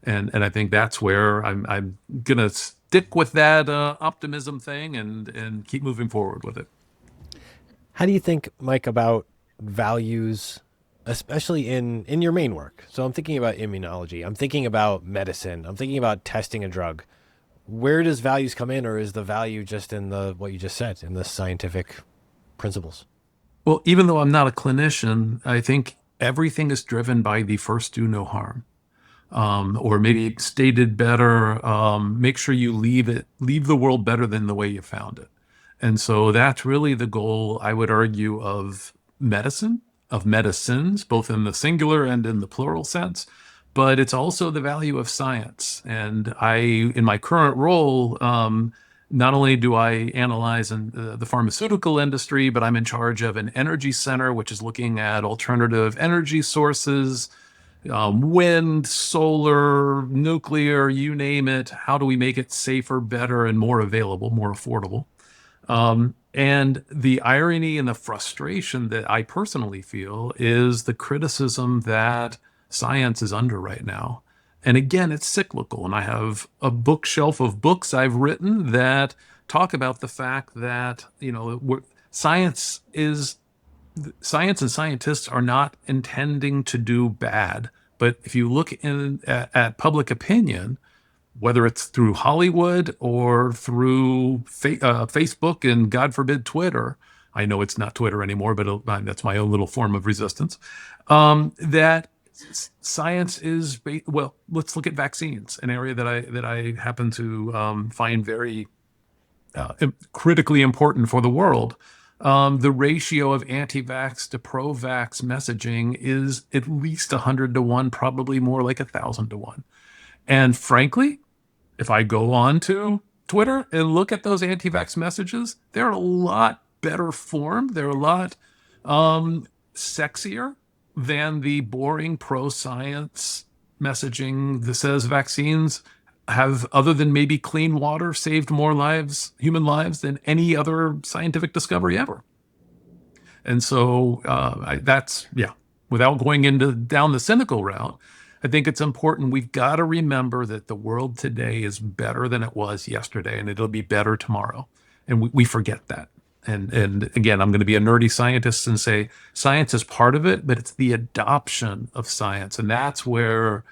And I think that's where I'm gonna stick with that optimism thing and keep moving forward with it. How do you think, Mike, about values, especially in your main work? So I'm thinking about immunology. I'm thinking about medicine. I'm thinking about testing a drug. Where does values come in, or is the value just in the what you just said, in the scientific principles? Well, even though I'm not a clinician, I think everything is driven by the first do no harm. Or maybe stated better, make sure you leave the world better than the way you found it. And so that's really the goal, I would argue, of medicine, of medicines, both in the singular and in the plural sense. But it's also the value of science. And in my current role, not only do I analyze the pharmaceutical industry, but I'm in charge of an energy center, which is looking at alternative energy sources, wind, solar, nuclear, you name it. How do we make it safer, better, and more available, more affordable? And the irony and the frustration that I personally feel is the criticism that science is under right now. And again, it's cyclical. And I have a bookshelf of books I've written that talk about the fact that, science and scientists are not intending to do bad. But if you look at public opinion, whether it's through Hollywood or through Facebook and, God forbid, Twitter — I know it's not Twitter anymore, but that's my own little form of resistance — that science is, well, let's look at vaccines, an area that I happen to find very critically important for the world. The ratio of anti-vax to pro-vax messaging is at least 100 to 1, probably more like 1,000 to 1. And frankly, if I go on to Twitter and look at those anti-vax messages, they're a lot better formed. They're a lot sexier than the boring pro-science messaging that says vaccines have, other than maybe clean water, saved more lives, human lives, than any other scientific discovery ever. And so without going down the cynical route, I think it's important. We've got to remember that the world today is better than it was yesterday, and it'll be better tomorrow. And we forget that. And again, I'm going to be a nerdy scientist and say science is part of it, but it's the adoption of science. And that's where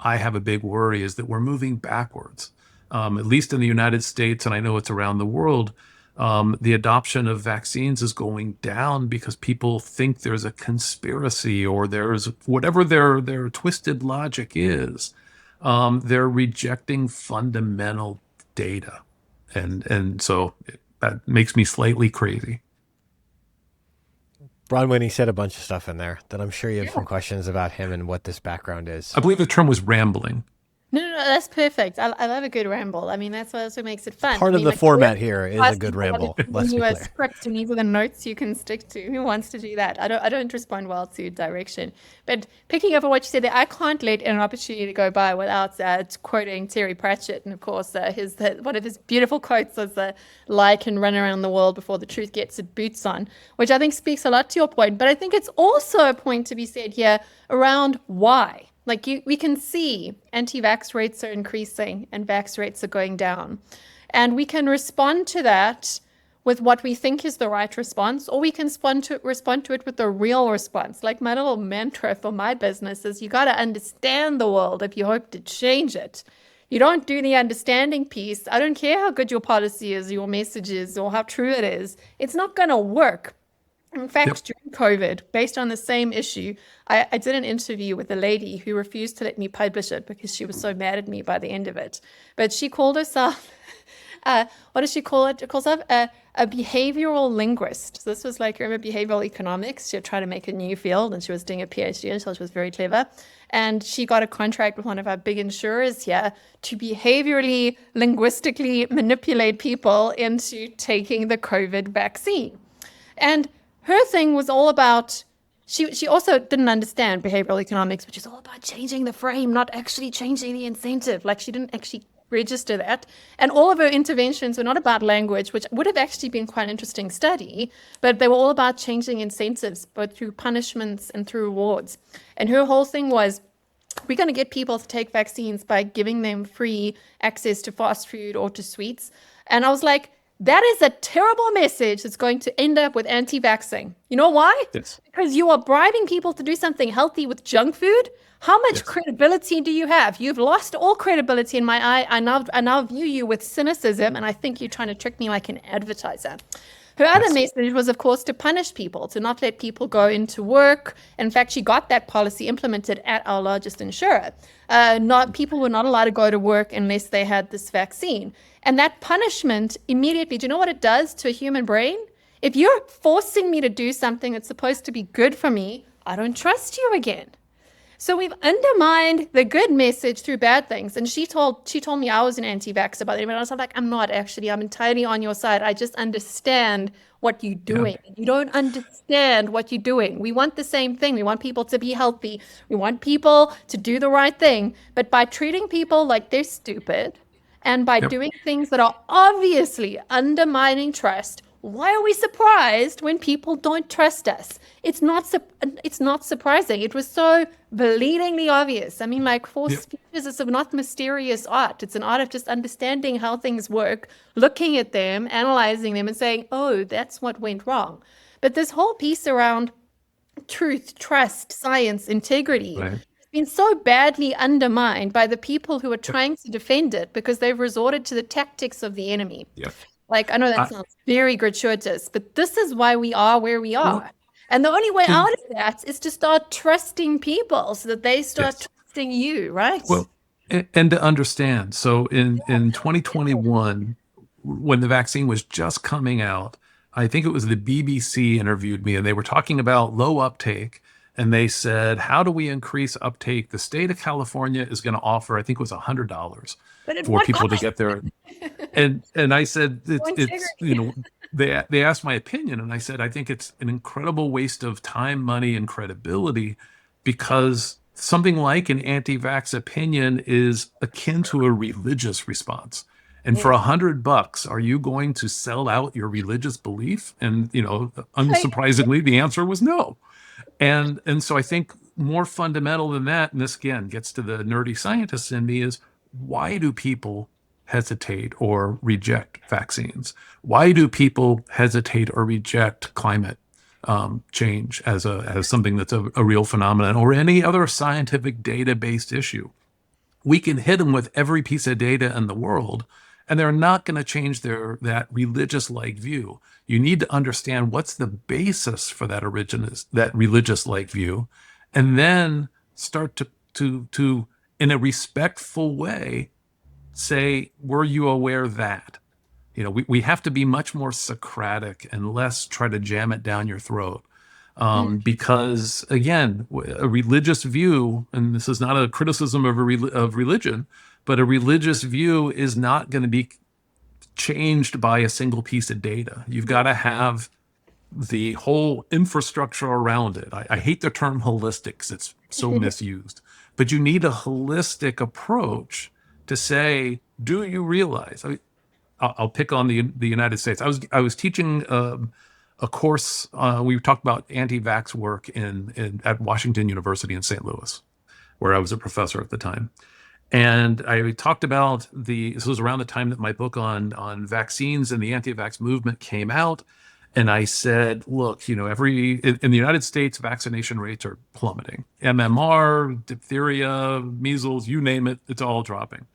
I have a big worry, is that we're moving backwards, at least in the United States, and I know it's around the world. The adoption of vaccines is going down because people think there's a conspiracy, or there's whatever their twisted logic is. They're rejecting fundamental data. And so that makes me slightly crazy. Bronwyn, he said a bunch of stuff in there that I'm sure you have some questions about him and what this background is. I believe the term was rambling. No, that's perfect. I love a good ramble. I mean, that's what makes it fun. Part of the format here is a good ramble. Let's be clear. Script, and these are the notes you can stick to. Who wants to do that? I don't respond well to direction. But picking up on what you said there, I can't let an opportunity go by without quoting Terry Pratchett. And of course, one of his beautiful quotes was, "Lie can run around the world before the truth gets its boots on," which I think speaks a lot to your point. But I think it's also a point to be said here around why. Like we can see anti-vax rates are increasing and vax rates are going down. And we can respond to that with what we think is the right response, or we can respond to it with the real response. Like my little mantra for my business is, you got to understand the world if you hope to change it. You don't do the understanding piece. I don't care how good your policy is, your message is, or how true it is. It's not going to work. In fact, during COVID, based on the same issue, I did an interview with a lady who refused to let me publish it because she was so mad at me by the end of it. But she called herself, what does she call it? She calls herself a behavioral linguist. So this was like, remember behavioral economics? She had tried to make a new field, and she was doing a PhD, and so she was very clever. And she got a contract with one of our big insurers here to behaviorally, linguistically manipulate people into taking the COVID vaccine. And her thing was all about She also didn't understand behavioral economics, which is all about changing the frame, not actually changing the incentive. Like, she didn't actually register that. And all of her interventions were not about language, which would have actually been quite an interesting study, but they were all about changing incentives, both through punishments and through rewards. And her whole thing was, we're going to get people to take vaccines by giving them free access to fast food or to sweets. And I was like, that is a terrible message that's going to end up with anti-vaxxing. You know why? Yes. Because you are bribing people to do something healthy with junk food. How much credibility do you have? You've lost all credibility in my eye. I now view you with cynicism, and I think you're trying to trick me like an advertiser. Her other message was, of course, to punish people, to not let people go into work. In fact, she got that policy implemented at our largest insurer. People were not allowed to go to work unless they had this vaccine. And that punishment immediately, do you know what it does to a human brain? If you're forcing me to do something that's supposed to be good for me, I don't trust you again. So we've undermined the good message through bad things. And she told me I was an anti-vaxxer, but I was like, I'm not actually. I'm entirely on your side. I just understand what you're doing. Yeah. You don't understand what you're doing. We want the same thing. We want people to be healthy. We want people to do the right thing. But by treating people like they're stupid and by doing things that are obviously undermining trust, why are we surprised when people don't trust us? It's not surprising. It was so bleedingly obvious. I mean, like, force features is not mysterious art. It's an art of just understanding how things work, looking at them, analyzing them, and saying, oh, that's what went wrong. But this whole piece around truth, trust, science, integrity, has been so badly undermined by the people who are trying to defend it because they've resorted to the tactics of the enemy. Like, I know that sounds very gratuitous, but this is why we are where we are. And the only way out of that is to start trusting people so that they start trusting you, right? Well, and to understand. So in 2021, when the vaccine was just coming out, I think it was the BBC interviewed me, and they were talking about low uptake. And they said, how do we increase uptake? The state of California is going to offer, I think it was $100 for people to get there. And I said, it's they asked my opinion, and I said, I think it's an incredible waste of time, money, and credibility, because something like an anti-vax opinion is akin to a religious response. And for $100, are you going to sell out your religious belief? And, unsurprisingly, the answer was no. And so I think more fundamental than that, and this again gets to the nerdy scientist in me, is why do people hesitate or reject vaccines? Why do people hesitate or reject climate change as something that's a real phenomenon, or any other scientific data-based issue? We can hit them with every piece of data in the world, and they're not going to change that religious-like view. You need to understand what's the basis for that religious-like view, and then start to in a respectful way say, were you aware that? We have to be much more Socratic and less try to jam it down your throat. Because again, a religious view, and this is not a criticism of religion, but a religious view is not going to be changed by a single piece of data. You've got to have the whole infrastructure around it. I hate the term holistic because it's so misused, but you need a holistic approach to say, do you realize? I'll pick on the United States. I was teaching a course. We talked about anti-vax work at Washington University in St. Louis, where I was a professor at the time. And I talked about this was around the time that my book on vaccines and the anti-vax movement came out. And I said, look, in the United States, vaccination rates are plummeting. MMR, diphtheria, measles, you name it, it's all dropping.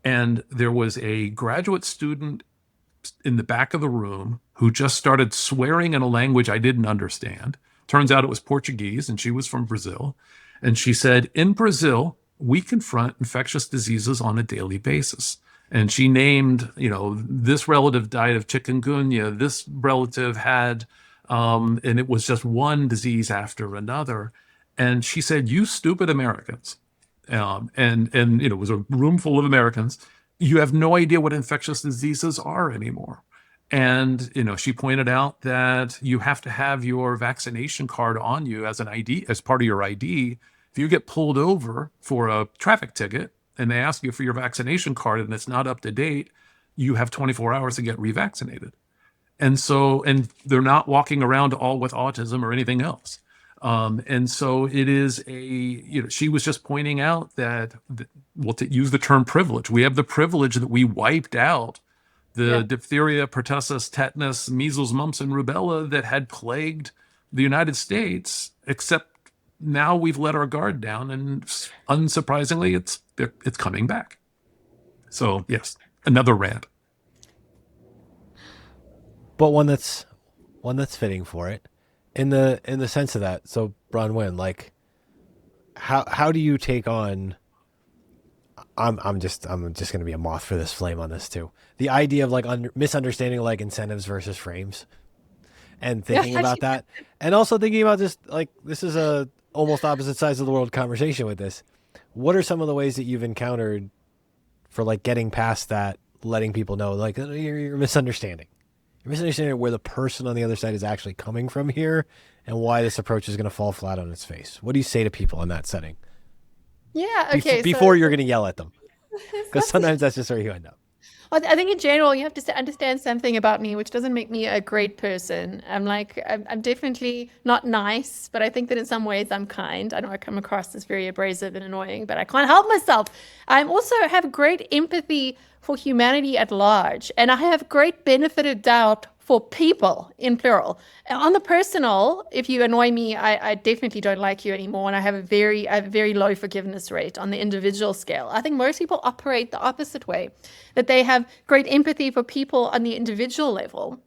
And there was a graduate student in the back of the room who just started swearing in a language I didn't understand. Turns out it was Portuguese, and she was from Brazil. And she said, in Brazil, we confront infectious diseases on a daily basis. And she named, this relative died of chikungunya, this relative had, and it was just one disease after another. And she said, you stupid Americans. And it was a room full of Americans. You have no idea what infectious diseases are anymore. And, she pointed out that you have to have your vaccination card on you as an ID, as part of your ID. If you get pulled over for a traffic ticket and they ask you for your vaccination card and it's not up to date, you have 24 hours to get revaccinated. And they're not walking around all with autism or anything else. And so it is she was just pointing out that, well, to use the term privilege, we have the privilege that we wiped out the diphtheria, pertussis, tetanus, measles, mumps, and rubella that had plagued the United States, except now we've let our guard down, and unsurprisingly, it's coming back. So yes, another rant. But one that's fitting for it, in the sense of that. So Bronwyn, like, how do you take on? I'm just going to be a moth for this flame on this too. The idea of like misunderstanding like incentives versus frames, and thinking about that, and also thinking about just like this is a almost opposite sides of the world conversation with this. What are some of the ways that you've encountered for like getting past that, letting people know like you're misunderstanding? You're misunderstanding where the person on the other side is actually coming from here, and why this approach is going to fall flat on its face. What do you say to people in that setting? Yeah, okay. Before you're going to yell at them. Because sometimes that's just where you end up. Well, I think in general, you have to understand something about me, which doesn't make me a great person. I'm definitely not nice, but I think that in some ways I'm kind. I know I come across as very abrasive and annoying, but I can't help myself. I also have great empathy for humanity at large, and I have great benefit of doubt for people in plural. And on the personal, if you annoy me, I definitely don't like you anymore, and I have a very low forgiveness rate on the individual scale. I think most people operate the opposite way, that they have great empathy for people on the individual level,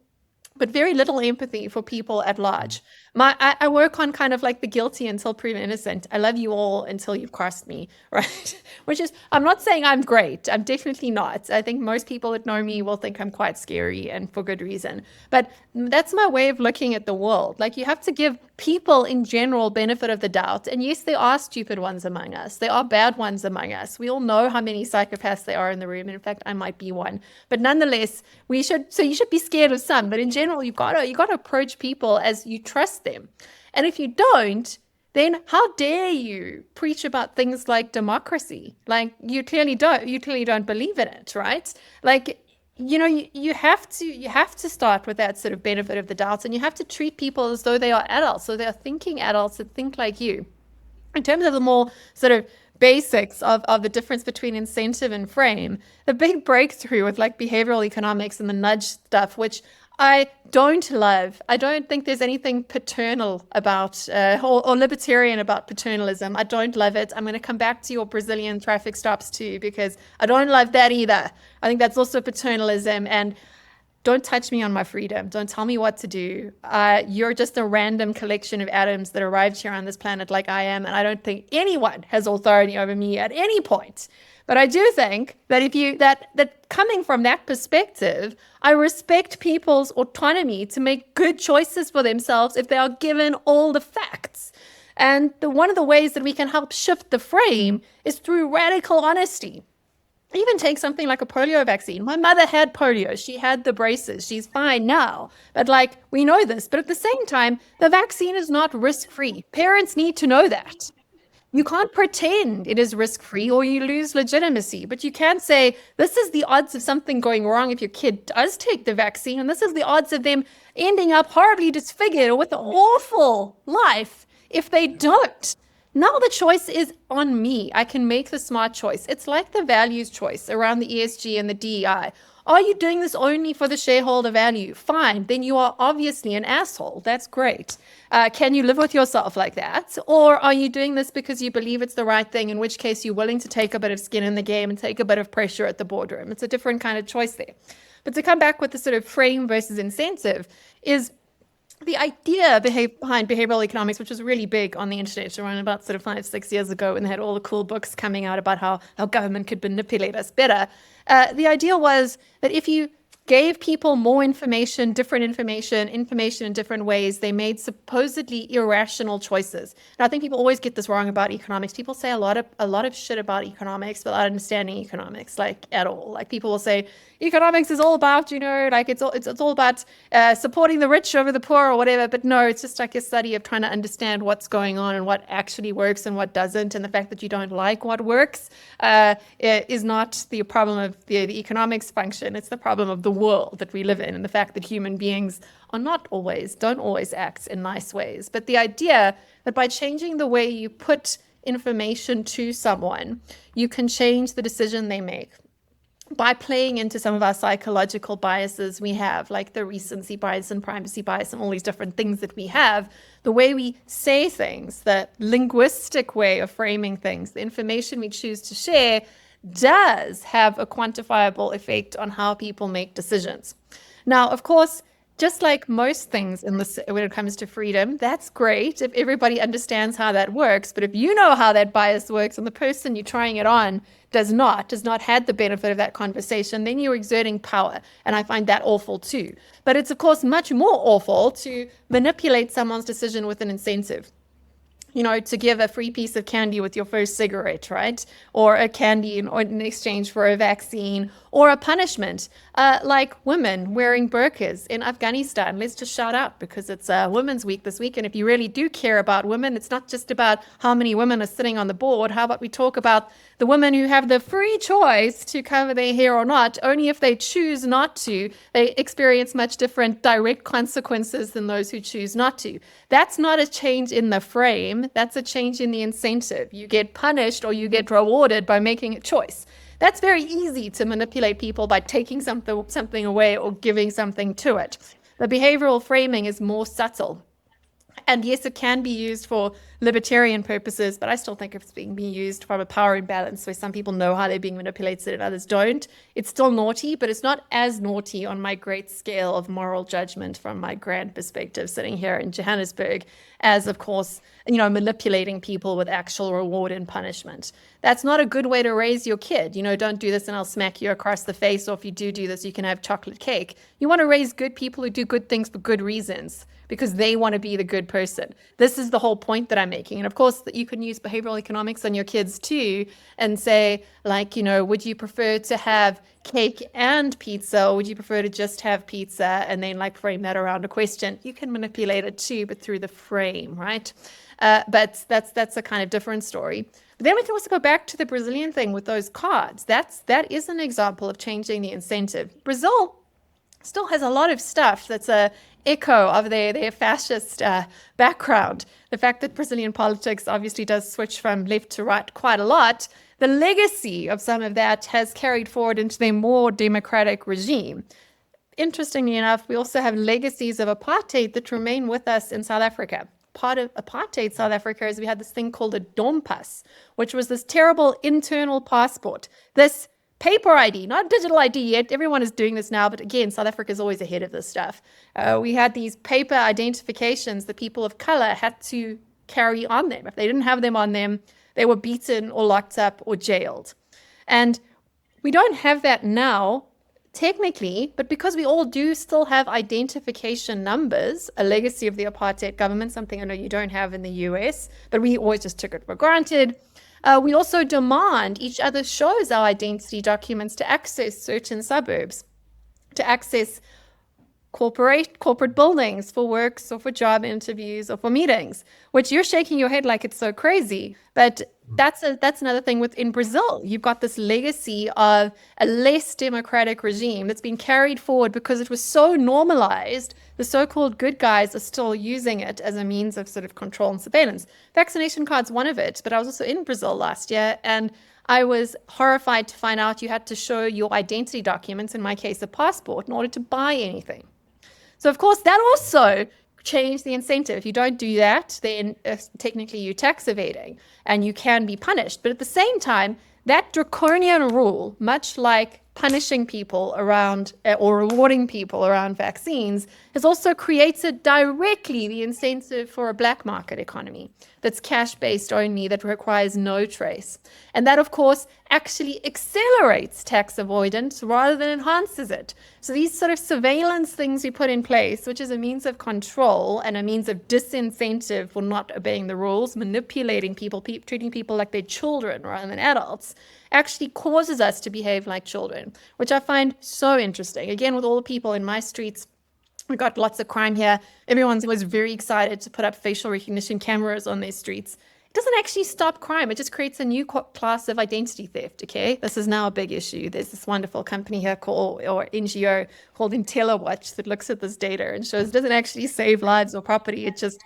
but very little empathy for people at large. I work on kind of like the guilty until proven innocent. I love you all until you've crossed me, right? Which is, I'm not saying I'm great. I'm definitely not. I think most people that know me will think I'm quite scary, and for good reason. But that's my way of looking at the world. Like, you have to give people in general benefit of the doubt. And yes, there are stupid ones among us. There are bad ones among us. We all know how many psychopaths there are in the room. And in fact, I might be one. But nonetheless, you should be scared of some. But in general, you gotta approach people as you trust them. And if you don't, then how dare you preach about things like democracy? Like, you clearly don't believe in it, right? Like, you have to start with that sort of benefit of the doubt, and you have to treat people as though they are adults, so they are thinking adults that think like you. In terms of the more sort of basics of the difference between incentive and frame, the big breakthrough with like behavioral economics and the nudge stuff, which I don't love. I don't think there's anything paternal about or libertarian about paternalism. I don't love it. I'm going to come back to your Brazilian traffic stops too, because I don't love that either. I think that's also paternalism. And don't touch me on my freedom. Don't tell me what to do. You're just a random collection of atoms that arrived here on this planet like I am, and I don't think anyone has authority over me at any point. But I do think that that coming from that perspective, I respect people's autonomy to make good choices for themselves if they are given all the facts. And one of the ways that we can help shift the frame is through radical honesty. Even take something like a polio vaccine. My mother had polio. She had the braces. She's fine now. But we know this. But at the same time, the vaccine is not risk-free. Parents need to know that. You can't pretend it is risk-free or you lose legitimacy, but you can say, this is the odds of something going wrong if your kid does take the vaccine, and this is the odds of them ending up horribly disfigured or with an awful life if they don't. Now the choice is on me. I can make the smart choice. It's like the values choice around the ESG and the DEI. Are you doing this only for the shareholder value? Fine, then you are obviously an asshole. That's great. Can you live with yourself like that? Or are you doing this because you believe it's the right thing, in which case you're willing to take a bit of skin in the game and take a bit of pressure at the boardroom? It's a different kind of choice there. But to come back with the sort of frame versus incentive is the idea behind behavioral economics, which was really big on the internet around about sort of 5-6 years ago, and they had all the cool books coming out about how government could manipulate us better. The idea was that if you gave people more information, different information in different ways. They made supposedly irrational choices. And I think people always get this wrong about economics. People say a lot of shit about economics without understanding economics, like at all. Like people will say economics is all about, like it's all about supporting the rich over the poor or whatever. But no, it's just like a study of trying to understand what's going on and what actually works and what doesn't. And the fact that you don't like what works is not the problem of the economics function. It's the problem of the world that we live in, and the fact that human beings don't always act in nice ways. But the idea that by changing the way you put information to someone, you can change the decision they make. By playing into some of our psychological biases we have, like the recency bias and primacy bias and all these different things that we have, the way we say things, the linguistic way of framing things, the information we choose to share does have a quantifiable effect on how people make decisions. Now, of course, just like most things in this, when it comes to freedom, that's great if everybody understands how that works. But if you know how that bias works and the person you're trying it on does not have the benefit of that conversation, then you're exerting power. And I find that awful too. But it's, of course, much more awful to manipulate someone's decision with an incentive. To give a free piece of candy with your first cigarette, right? Or a candy in exchange for a vaccine, or a punishment, like women wearing burqas in Afghanistan. Let's just shout out, because it's Women's Week this week. And if you really do care about women, it's not just about how many women are sitting on the board. How about we talk about the women who have the free choice to cover their hair or not? Only if they choose not to, they experience much different direct consequences than those who choose not to. That's not a change in the frame. That's a change in the incentive. You get punished or you get rewarded by making a choice. That's very easy to manipulate people by taking something away or giving something to it. The behavioral framing is more subtle. And yes, it can be used for libertarian purposes, but I still think it's being used from a power imbalance where some people know how they're being manipulated and others don't. It's still naughty, but it's not as naughty on my great scale of moral judgment from my grand perspective sitting here in Johannesburg as, of course, manipulating people with actual reward and punishment. That's not a good way to raise your kid. Don't do this and I'll smack you across the face, or if you do this, you can have chocolate cake. You want to raise good people who do good things for good reasons, because they want to be the good person. This is the whole point that I'm making. And of course, that you can use behavioral economics on your kids too, and say, like, would you prefer to have cake and pizza, or would you prefer to just have pizza? And then frame that around a question. You can manipulate it too, but through the frame, right? But that's a kind of different story. But then we can also go back to the Brazilian thing with those cards. That is an example of changing the incentive. Brazil still has a lot of stuff that's a echo of their fascist background. The fact that Brazilian politics obviously does switch from left to right quite a lot, the legacy of some of that has carried forward into their more democratic regime. Interestingly enough, we also have legacies of apartheid that remain with us in South Africa. Part of apartheid South Africa is we had this thing called a Dompas, which was this terrible internal passport, this paper ID, not digital ID yet. Everyone is doing this now, but again, South Africa is always ahead of this stuff. We had these paper identifications that people of color had to carry on them. If they didn't have them on them, they were beaten or locked up or jailed. And we don't have that now, technically, but because we all do still have identification numbers, a legacy of the apartheid government, something I know you don't have in the US, but we always just took it for granted. We also demand each other shows our identity documents to access certain suburbs, to access corporate buildings for works or for job interviews or for meetings, which you're shaking your head like it's so crazy. But that's another thing within Brazil. You've got this legacy of a less democratic regime that's been carried forward because it was so normalized. The so-called good guys are still using it as a means of sort of control and surveillance. Vaccination card's one of it, but I was also in Brazil last year, and I was horrified to find out you had to show your identity documents, in my case, a passport, in order to buy anything. So, of course, that also changed the incentive. If you don't do that, then technically you're tax evading and you can be punished. But at the same time, that draconian rule, much like punishing people around or rewarding people around vaccines has also created directly the incentive for a black market economy that's cash-based only, that requires no trace. And that, of course, actually accelerates tax avoidance rather than enhances it. So these sort of surveillance things we put in place, which is a means of control and a means of disincentive for not obeying the rules, manipulating people, treating people like they're children rather than adults, actually causes us to behave like children, which I find so interesting. Again, with all the people in my streets, we got lots of crime here. Everyone was very excited to put up facial recognition cameras on their streets. It doesn't actually stop crime. It just creates a new class of identity theft, okay? This is now a big issue. There's this wonderful company here or NGO called IntelliWatch that looks at this data and shows it doesn't actually save lives or property. It just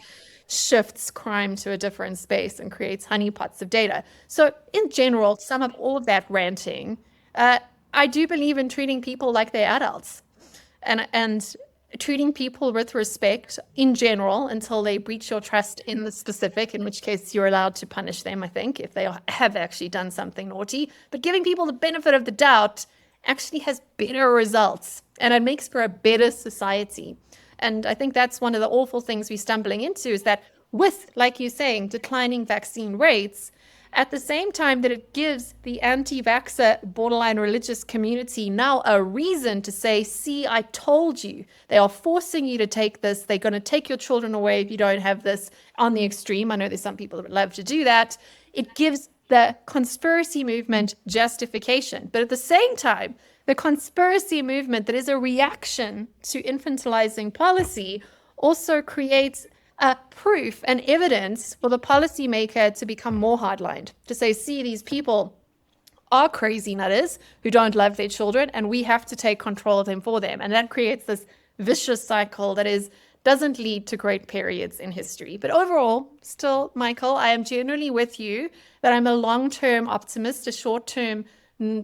shifts crime to a different space and creates honeypots of data. So in general, to sum up all of that ranting, I do believe in treating people like they're adults and treating people with respect in general until they breach your trust in the specific, in which case you're allowed to punish them, I think, if they have actually done something naughty. But giving people the benefit of the doubt actually has better results, and it makes for a better society. And I think that's one of the awful things we're stumbling into, is that with, like you're saying, declining vaccine rates, at the same time that it gives the anti-vaxxer, borderline religious community now a reason to say, see, I told you. They are forcing you to take this. They're going to take your children away if you don't have this, on the extreme. I know there's some people that would love to do that. It gives the conspiracy movement justification. But at the same time, the conspiracy movement that is a reaction to infantilizing policy also creates proof and evidence for the policymaker to become more hardlined, to say, see, these people are crazy nutters who don't love their children, and we have to take control of them for them. And that creates this vicious cycle that doesn't lead to great periods in history. But overall, still, Michael, I am generally with you that I'm a long-term optimist, a short-term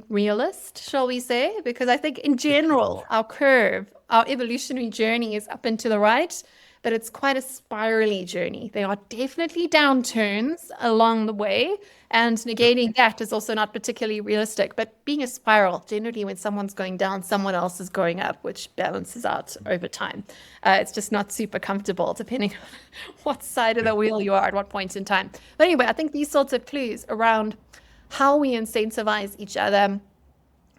realist, shall we say, because I think in general, our curve, our evolutionary journey is up and to the right, but it's quite a spirally journey. There are definitely downturns along the way, and negating that is also not particularly realistic. But being a spiral, generally when someone's going down, someone else is going up, which balances out over time. It's just not super comfortable depending on what side of the wheel you are at what point in time. But anyway, I think these sorts of clues around how we incentivize each other,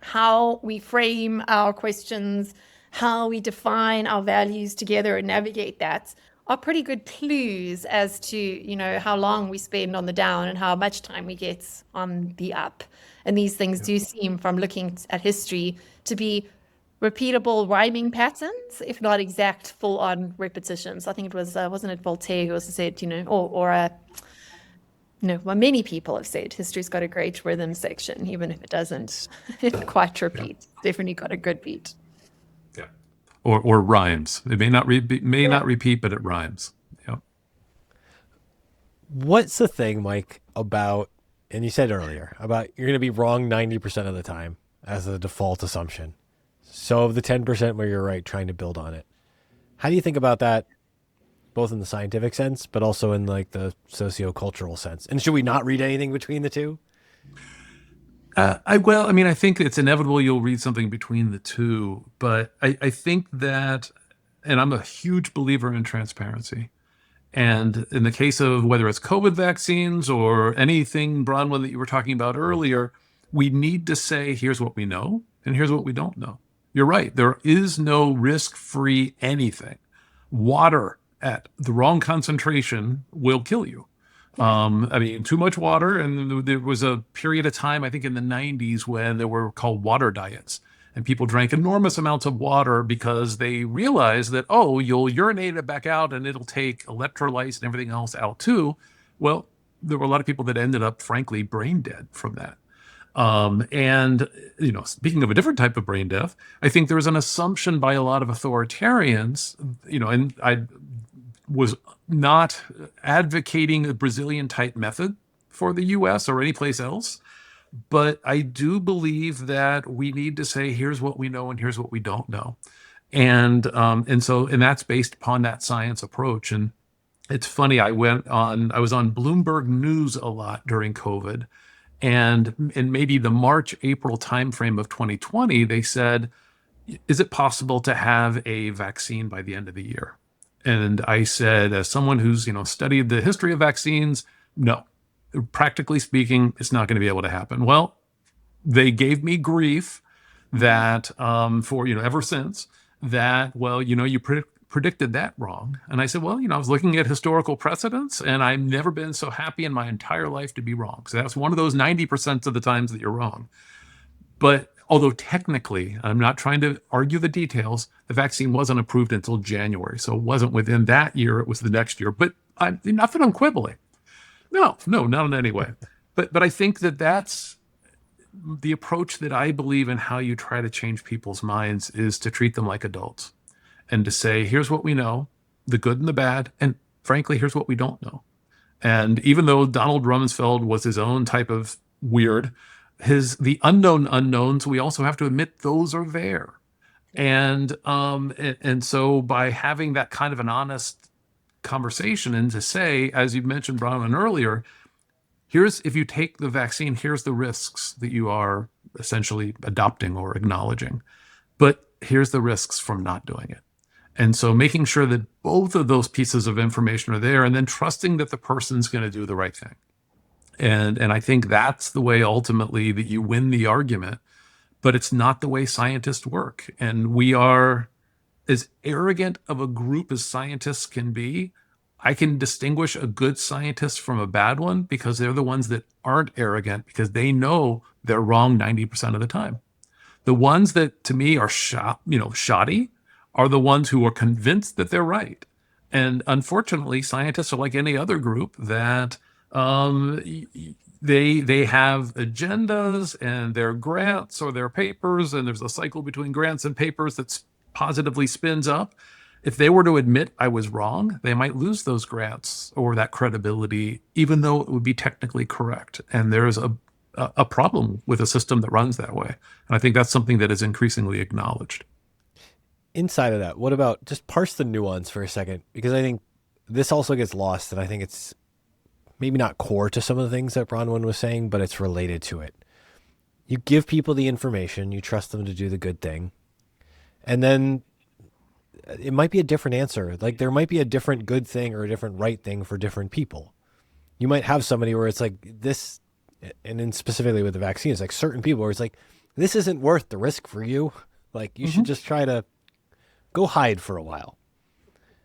how we frame our questions, how we define our values together and navigate that are pretty good clues as to, you know, how long we spend on the down and how much time we get on the up. And these things do seem, from looking at history, to be repeatable rhyming patterns, if not exact full-on repetitions. I think it was, wasn't it Voltaire who also said, you know, well, many people have said history's got a great rhythm section, even if it doesn't quite repeat. It's definitely got a good beat. Or rhymes. It may not not repeat, but it rhymes. Yeah. What's the thing, Mike, about, and you said earlier, about you're going to be wrong 90% of the time as a default assumption. So of the 10% where you're right, trying to build on it. How do you think about that, both in the scientific sense, but also in like the socio-cultural sense? And should we not read anything between the two? I think it's inevitable you'll read something between the two, but I think that, and I'm a huge believer in transparency. And in the case of whether it's COVID vaccines or anything, Bronwyn, that you were talking about earlier, we need to say, here's what we know and here's what we don't know. You're right. There is no risk-free anything. Water at the wrong concentration will kill you. Too much water. And there was a period of time, I think in the 90s, when there were called water diets. And people drank enormous amounts of water because they realized that, oh, you'll urinate it back out and it'll take electrolytes and everything else out too. Well, there were a lot of people that ended up, frankly, brain dead from that. Speaking of a different type of brain death, I think there was an assumption by a lot of authoritarians, and I was not advocating a Brazilian type method for the US or any place else. But I do believe that we need to say, here's what we know and here's what we don't know. And that's based upon that science approach. And it's funny, I was on Bloomberg News a lot during COVID. And in maybe the March, April timeframe of 2020, they said, is it possible to have a vaccine by the end of the year? And I said, as someone who's, studied the history of vaccines, no. Practically speaking, it's not going to be able to happen. Well, they gave me grief that for, ever since that, well, you predicted that wrong. And I said, well, I was looking at historical precedents, and I've never been so happy in my entire life to be wrong. So that's one of those 90% of the times that you're wrong. But although technically, I'm not trying to argue the details, the vaccine wasn't approved until January. So it wasn't within that year, it was the next year. But not that I'm quibbling. No, not in any way. But I think that that's the approach that I believe in how you try to change people's minds, is to treat them like adults and to say, here's what we know, the good and the bad, and frankly, here's what we don't know. And even though Donald Rumsfeld was his own type of weird, the unknown unknowns, we also have to admit those are there. And so by having that kind of an honest conversation, and to say, as you mentioned, Bronwyn, earlier, if you take the vaccine, here's the risks that you are essentially adopting or acknowledging, but here's the risks from not doing it. And so making sure that both of those pieces of information are there, and then trusting that the person's going to do the right thing. And I think that's the way ultimately that you win the argument, but it's not the way scientists work. And we are as arrogant of a group as scientists can be. I can distinguish a good scientist from a bad one because they're the ones that aren't arrogant, because they know they're wrong 90% of the time. The ones that to me are shoddy are the ones who are convinced that they're right. And unfortunately, scientists are like any other group that they have agendas and their grants or their papers, and there's a cycle between grants and papers that positively spins up. If they were to admit I was wrong, they might lose those grants or that credibility, even though it would be technically correct. And there's a problem with a system that runs that way. And I think that's something that is increasingly acknowledged. Inside of that, what about just parse the nuance for a second? Because I think this also gets lost, and I think it's maybe not core to some of the things that Bronwyn was saying, but it's related to it. You give people the information, you trust them to do the good thing, and then it might be a different answer. Like there might be a different good thing or a different right thing for different people. You might have somebody where it's like this, and then specifically with the vaccine, it's like certain people where it's like, this isn't worth the risk for you. Like you should just try to go hide for a while.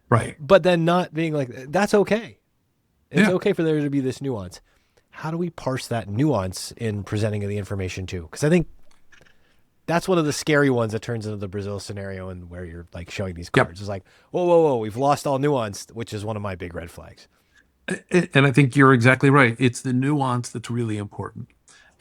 Right. But then not being like, that's okay. It's okay for there to be this nuance. How do we parse that nuance in presenting the information too? Because I think that's one of the scary ones that turns into the Brazil scenario, and where you're like showing these cards. It's like, whoa, we've lost all nuance, which is one of my big red flags. And I think you're exactly right. It's the nuance that's really important.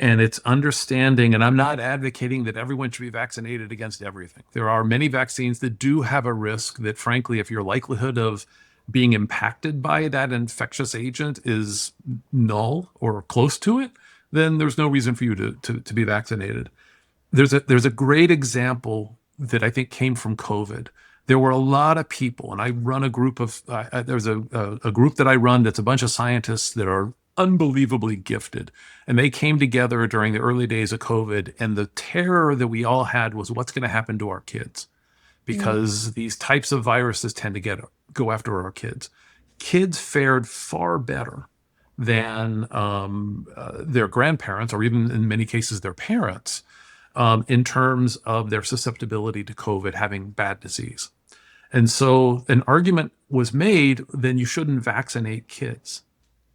And it's understanding, and I'm not advocating that everyone should be vaccinated against everything. There are many vaccines that do have a risk that, frankly, if your likelihood of being impacted by that infectious agent is null or close to it, then there's no reason for you to be vaccinated. There's a great example that I think came from COVID. There were a lot of people, and I run a group of, there's a group that I run that's a bunch of scientists that are unbelievably gifted. And they came together during the early days of COVID, and the terror that we all had was what's going to happen to our kids, because these types of viruses tend to go after our kids. Kids fared far better than their grandparents, or even in many cases their parents, in terms of their susceptibility to COVID, having bad disease. And so an argument was made, then you shouldn't vaccinate kids.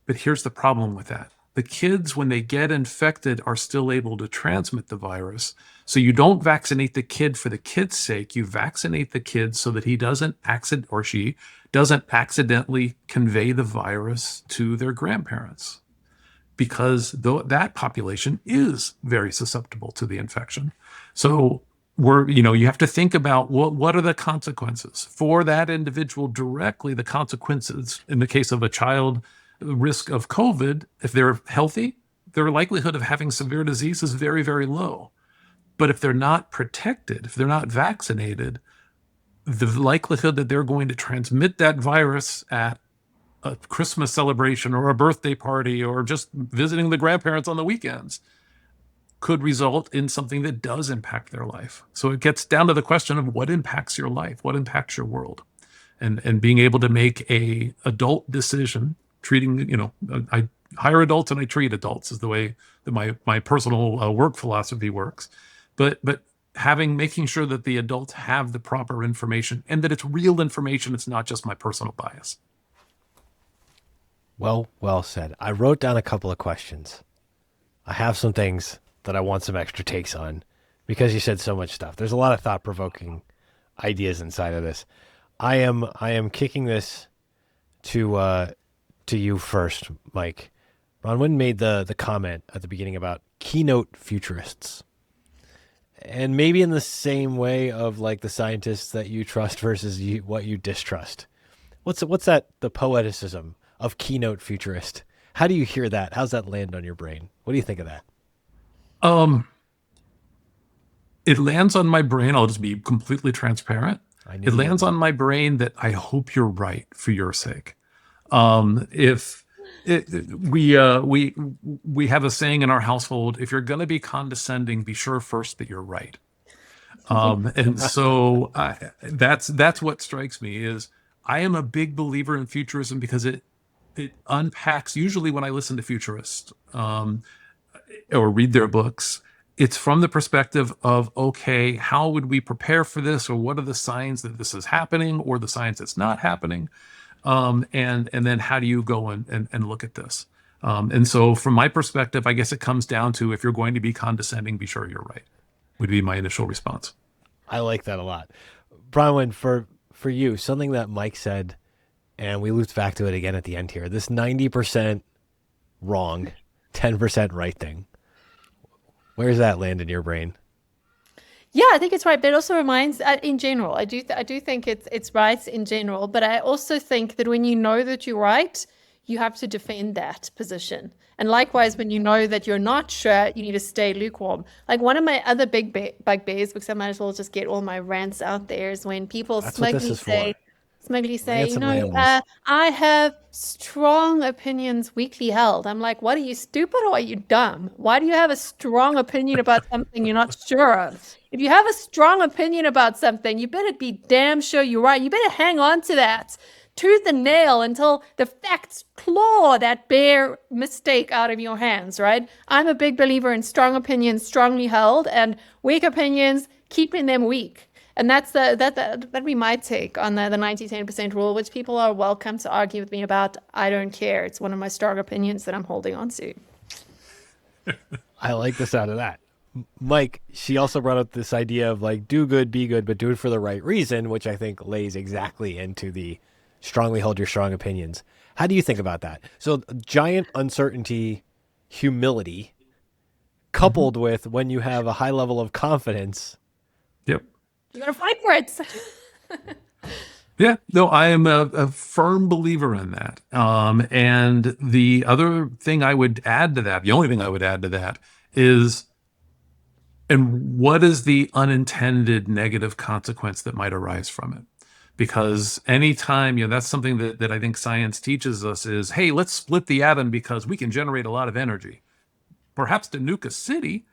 But here's the problem with that. The kids, when they get infected, are still able to transmit the virus. So you don't vaccinate the kid for the kid's sake. You vaccinate the kid so that he doesn't or she doesn't accidentally convey the virus to their grandparents, because that population is very susceptible to the infection. So you have to think about what are the consequences for that individual directly. The consequences in the case of a child, risk of COVID, if they're healthy, their likelihood of having severe disease is very, very low. But if they're not protected, if they're not vaccinated, the likelihood that they're going to transmit that virus at a Christmas celebration or a birthday party or just visiting the grandparents on the weekends could result in something that does impact their life. So it gets down to the question of what impacts your life, what impacts your world, and being able to make a adult decision, treating, I hire adults and I treat adults is the way that my personal work philosophy works. But making sure that the adults have the proper information and that it's real information. It's not just my personal bias. Well said. I wrote down a couple of questions. I have some things that I want some extra takes on because you said so much stuff. There's a lot of thought-provoking ideas inside of this. I am kicking this to you first, Mike. Bronwyn made the comment at the beginning about keynote futurists. And maybe in the same way of like the scientists that you trust versus what you distrust. What's that, the poeticism of keynote futurist? How do you hear that? How's that land on your brain? What do you think of that? It lands on my brain. I'll just be completely transparent. It lands on my brain that I hope you're right for your sake. We have a saying in our household: if you're going to be condescending, be sure first that you're right. And so that's what strikes me is I am a big believer in futurism because it unpacks. Usually, when I listen to futurists or read their books, it's from the perspective of, okay, how would we prepare for this, or what are the signs that this is happening, or the signs it's not happening, and then how do you go and look at this? And so, from my perspective, I guess it comes down to, if you're going to be condescending, be sure you're right. Would be my initial response. I like that a lot, Bronwyn. For you, something that Mike said, and we looped back to it again at the end here. This 90% wrong, 10% right thing. Where does that land in your brain? Yeah, I think it's right, but it also reminds, in general, I do think it's right in general, but I also think that when you know that you're right, you have to defend that position. And likewise, when you know that you're not sure, you need to stay lukewarm. Like one of my other big bugbears, because I might as well just get all my rants out there, is when people smugly say, I have strong opinions weakly held. I'm like, what, are you stupid or are you dumb? Why do you have a strong opinion about something you're not sure of? If you have a strong opinion about something, you better be damn sure you're right. You better hang on to that tooth and nail until the facts claw that bare mistake out of your hands, right? I'm a big believer in strong opinions strongly held, and weak opinions, keeping them weak. And that'd be my take on the 90-10% rule, which people are welcome to argue with me about. I don't care. It's one of my strong opinions that I'm holding on to. I like the sound of that. Mike, she also brought up this idea of like, do good, be good, but do it for the right reason, which I think lays exactly into the strongly hold your strong opinions. How do you think about that? So giant uncertainty, humility, coupled with when you have a high level of confidence. Yep. You gotta fight for it. Yeah, no, I am a firm believer in that. And the other thing I would add to that, the only thing I would add to that is, and what is the unintended negative consequence that might arise from it? Because anytime, that's something that I think science teaches us is, hey, let's split the atom because we can generate a lot of energy. Perhaps to nuke a city,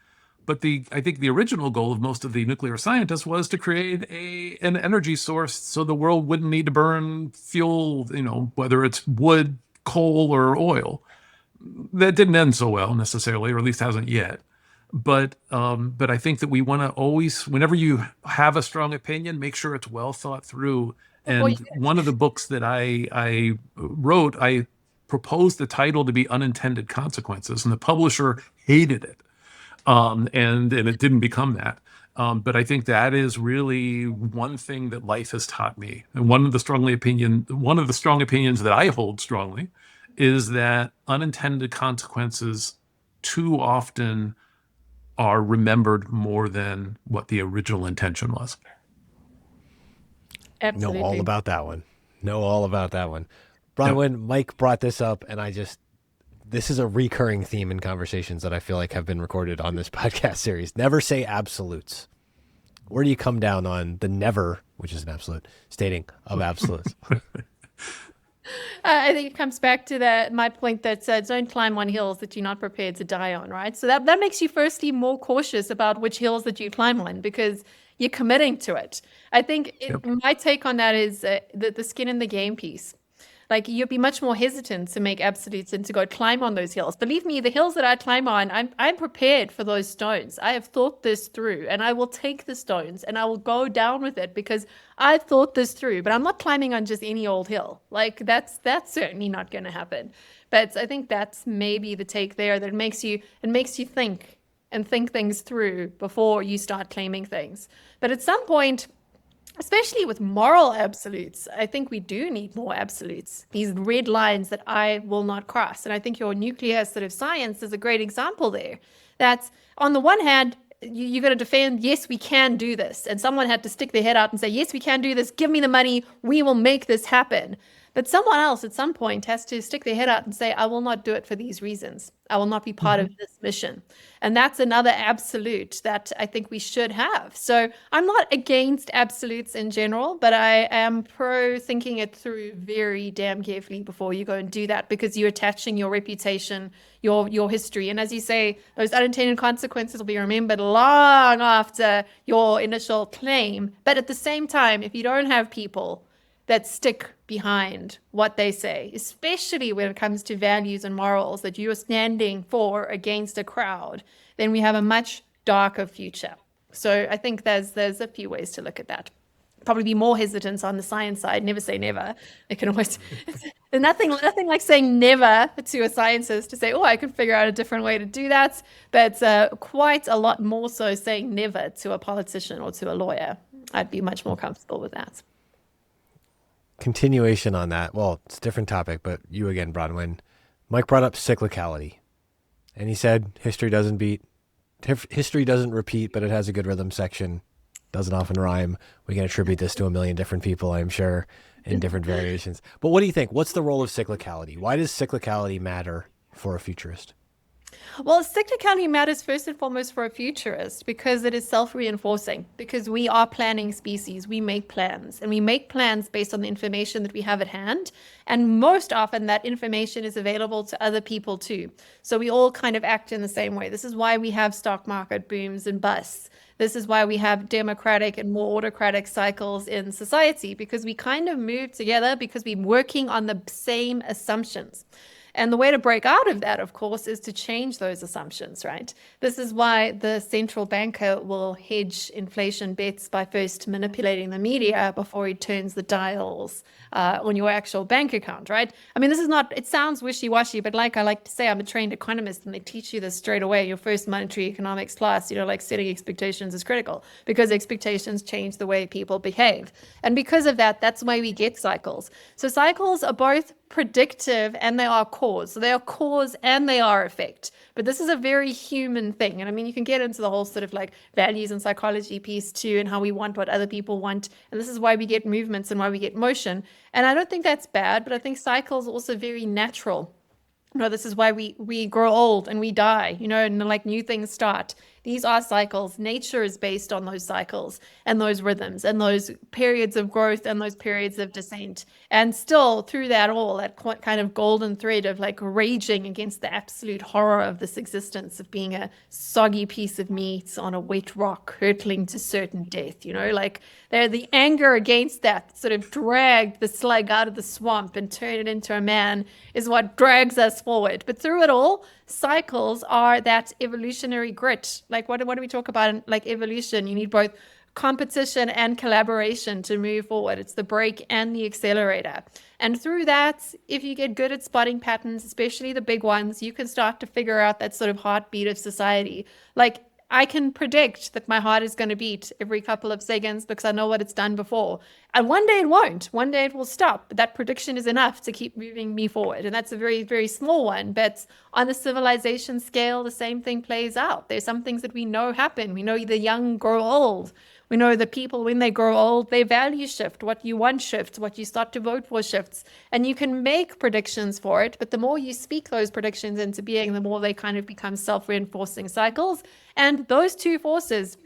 but I think the original goal of most of the nuclear scientists was to create an energy source so the world wouldn't need to burn fuel, whether it's wood, coal, or oil. That didn't end so well necessarily, or at least hasn't yet. But I think that we want to always, whenever you have a strong opinion, make sure it's well thought through. And one of the books that I wrote, I proposed the title to be Unintended Consequences, and the publisher hated it. And it didn't become that. But I think that is really one thing that life has taught me. And one of the strong opinions that I hold strongly is that unintended consequences too often are remembered more than what the original intention was. Absolutely. Know all about that one. Bronwyn, yep. Mike brought this up, and this is a recurring theme in conversations that I feel like have been recorded on this podcast series. Never say absolutes. Where do you come down on the never, which is an absolute, stating of absolutes? I think it comes back to my point that don't climb on hills that you're not prepared to die on, right? So that makes you firstly more cautious about which hills that you climb on because you're committing to it. I think my take on that is the skin in the game piece. Like you'd be much more hesitant to make absolutes and to go climb on those hills. Believe me, the hills that I climb on, I'm prepared for those stones. I have thought this through, and I will take the stones and I will go down with it because I've thought this through. But I'm not climbing on just any old hill. Like that's certainly not going to happen. But I think that's maybe the take there that makes you think and think things through before you start claiming things. But at some point, especially with moral absolutes, I think we do need more absolutes. These red lines that I will not cross. And I think your nuclear sort of science is a great example there. That's on the one hand, you're going to defend, yes, we can do this. And someone had to stick their head out and say, yes, we can do this. Give me the money. We will make this happen. But someone else at some point has to stick their head out and say, I will not do it for these reasons. I will not be part of this mission. And that's another absolute that I think we should have. So I'm not against absolutes in general, but I am pro thinking it through very damn carefully before you go and do that, because you're attaching your reputation, your history. And as you say, those unintended consequences will be remembered long after your initial claim. But at the same time, if you don't have people that stick behind what they say, especially when it comes to values and morals that you're standing for against a crowd, then we have a much darker future. So I think there's a few ways to look at that. Probably be more hesitant on the science side. Never say never. It can always there's nothing like saying never to a scientist to say, oh, I could figure out a different way to do that. But quite a lot more so saying never to a politician or to a lawyer. I'd be much more comfortable with that. Continuation on that. Well, it's a different topic, but you again, Bronwyn. Mike brought up cyclicality, and he said history doesn't repeat, but it has a good rhythm section. Doesn't often rhyme. We can attribute this to a million different people, I'm sure, in different variations. But what do you think? What's the role of cyclicality? Why does cyclicality matter for a futurist? Well, cyclicality matters first and foremost for a futurist because it is self-reinforcing, because we are planning species. We make plans, and we make plans based on the information that we have at hand. And most often that information is available to other people too. So we all kind of act in the same way. This is why we have stock market booms and busts. This is why we have democratic and more autocratic cycles in society, because we kind of move together because we're working on the same assumptions. And the way to break out of that, of course, is to change those assumptions, right? This is why the central banker will hedge inflation bets by first manipulating the media before he turns the dials on your actual bank account, right? I mean, it sounds wishy-washy, but like I like to say, I'm a trained economist, and they teach you this straight away. Your first monetary economics class, like setting expectations is critical, because expectations change the way people behave. And because of that, that's why we get cycles. So cycles are both predictive and they are cause. So they are cause and they are effect. But this is a very human thing. And I mean, you can get into the whole sort of like values and psychology piece too, and how we want what other people want. And this is why we get movements and why we get motion. And I don't think that's bad, but I think cycles are also very natural. This is why we grow old and we die, and like new things start. These are cycles. Nature is based on those cycles and those rhythms and those periods of growth and those periods of descent. And still through that all, that kind of golden thread of like raging against the absolute horror of this existence, of being a soggy piece of meat on a wet rock, hurtling to certain death, like the anger against that sort of dragged the slug out of the swamp and turned it into a man is what drags us forward. But through it all, cycles are that evolutionary grit. Like what do we talk about in like evolution? You need both competition and collaboration to move forward. It's the brake and the accelerator. And through that, if you get good at spotting patterns, especially the big ones, you can start to figure out that sort of heartbeat of society. Like I can predict that my heart is going to beat every couple of seconds because I know what it's done before. And one day it won't. One day it will stop. But that prediction is enough to keep moving me forward. And that's a very, very small one. But on the civilization scale, the same thing plays out. There's some things that we know happen. We know the young grow old. We know the people, when they grow old, their values shift. What you want shifts. What you start to vote for shifts. And you can make predictions for it. But the more you speak those predictions into being, the more they kind of become self-reinforcing cycles. And those two forces,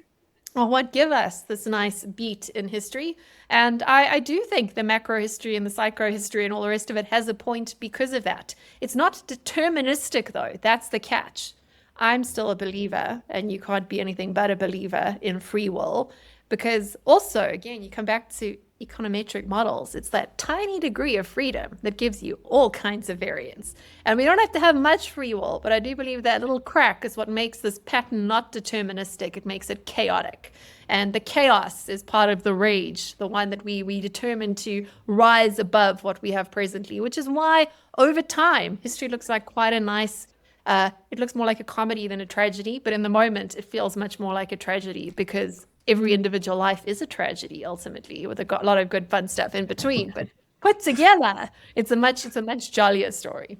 or what give us this nice beat in history. And I do think the macro history and the psycho history and all the rest of it has a point because of that. It's not deterministic, though. That's the catch. I'm still a believer, and you can't be anything but a believer in free will, because also, again, you come back to econometric models. It's that tiny degree of freedom that gives you all kinds of variance. And we don't have to have much free will, but I do believe that little crack is what makes this pattern not deterministic. It makes it chaotic. And the chaos is part of the rage, the one that we determine to rise above what we have presently, which is why over time, history looks like quite a nice, it looks more like a comedy than a tragedy, but in the moment, it feels much more like a tragedy because every individual life is a tragedy ultimately, with a lot of good fun stuff in between. But put together, it's a much jollier story.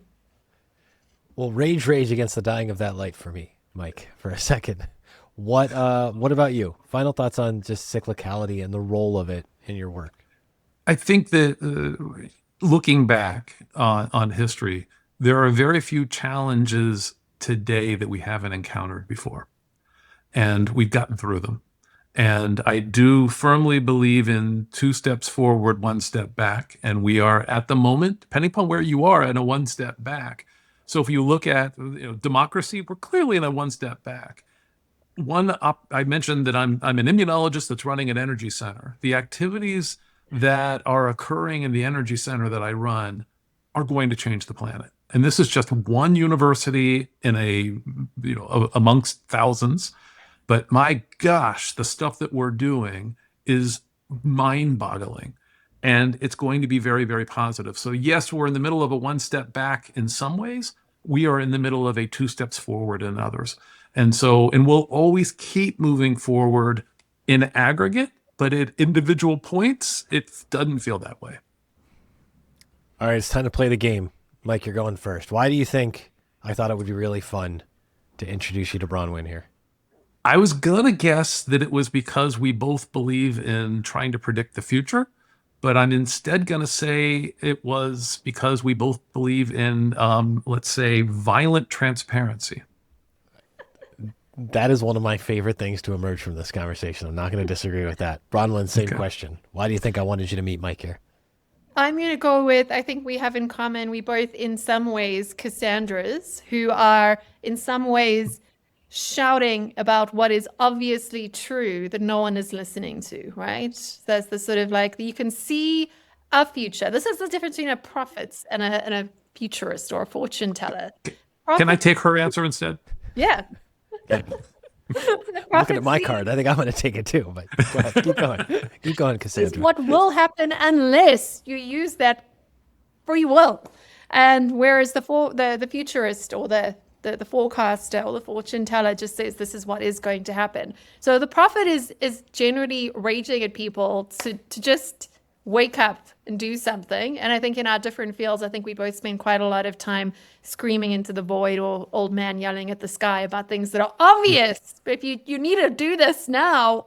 Well, rage against the dying of that light for me, Mike, for a second. What about you? Final thoughts on just cyclicality and the role of it in your work? I think that looking back on history, there are very few challenges today that we haven't encountered before, and we've gotten through them. And I do firmly believe in 2 steps forward, 1 step back. And we are at the moment, depending upon where you are, in a 1 step back. So if you look at democracy, we're clearly in a 1 step back. I mentioned that I'm an immunologist that's running an energy center. The activities that are occurring in the energy center that I run are going to change the planet. And this is just one university in amongst thousands. But my gosh, the stuff that we're doing is mind-boggling, and it's going to be very, very positive. So yes, we're in the middle of a 1 step back in some ways. We are in the middle of a 2 steps forward in others. And we'll always keep moving forward in aggregate, but at individual points, it doesn't feel that way. All right, it's time to play the game. Mike, you're going first. Why do you think I thought it would be really fun to introduce you to Bronwyn here? I was going to guess that it was because we both believe in trying to predict the future, but I'm instead going to say it was because we both believe in, let's say, violent transparency. That is one of my favorite things to emerge from this conversation. I'm not going to disagree with that. Bronwyn, same question. Why do you think I wanted you to meet Mike here? I'm going to go with, I think we have in common, we both in some ways Cassandras, who are in some ways shouting about what is obviously true that no one is listening to, right? There's the sort of like, you can see a future. This is the difference between a prophet and a futurist or a fortune teller. Can I take her answer instead? Yeah. Looking at my card, I think I'm going to take it too, but go ahead, keep going. Keep going, Cassandra. It's what will happen unless you use that free will. And whereas the futurist or the forecaster or the fortune teller just says this is what is going to happen. So the prophet is generally raging at people to just wake up and do something. And I think in our different fields, I think we both spend quite a lot of time screaming into the void or old man yelling at the sky about things that are obvious. But if you need to do this now,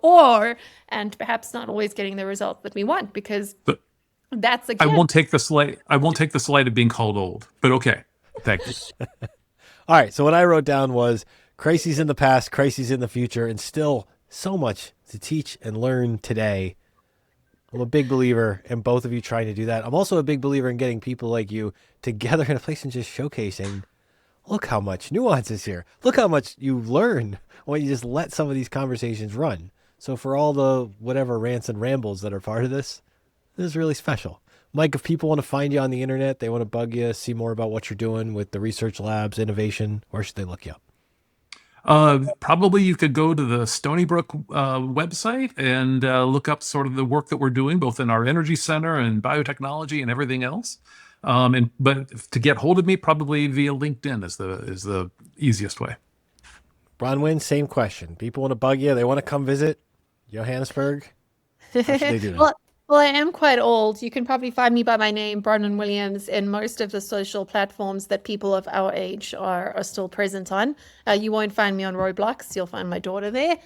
and perhaps not always getting the result that we want, because that's again. I won't take the slight of being called old, but okay. Thank you. All right, so what I wrote down was crises in the past, crises in the future, and still so much to teach and learn today. I'm a big believer in both of you trying to do that. I'm also a big believer in getting people like you together in a place and just showcasing, look how much nuance is here. Look how much you learn when you just let some of these conversations run. So for all the whatever rants and rambles that are part of this is really special. Mike, if people want to find you on the internet, they want to bug you, see more about what you're doing with the research labs, innovation, where should they look you up? Probably you could go to the Stony Brook website and look up sort of the work that we're doing, both in our energy center and biotechnology and everything else. But to get hold of me, probably via LinkedIn is the easiest way. Bronwyn, same question. People want to bug you. They want to come visit Johannesburg. How should they do that? Well, I am quite old. You can probably find me by my name, Bronwyn Williams, in most of the social platforms that people of our age are still present on. You won't find me on Roblox. You'll find my daughter there.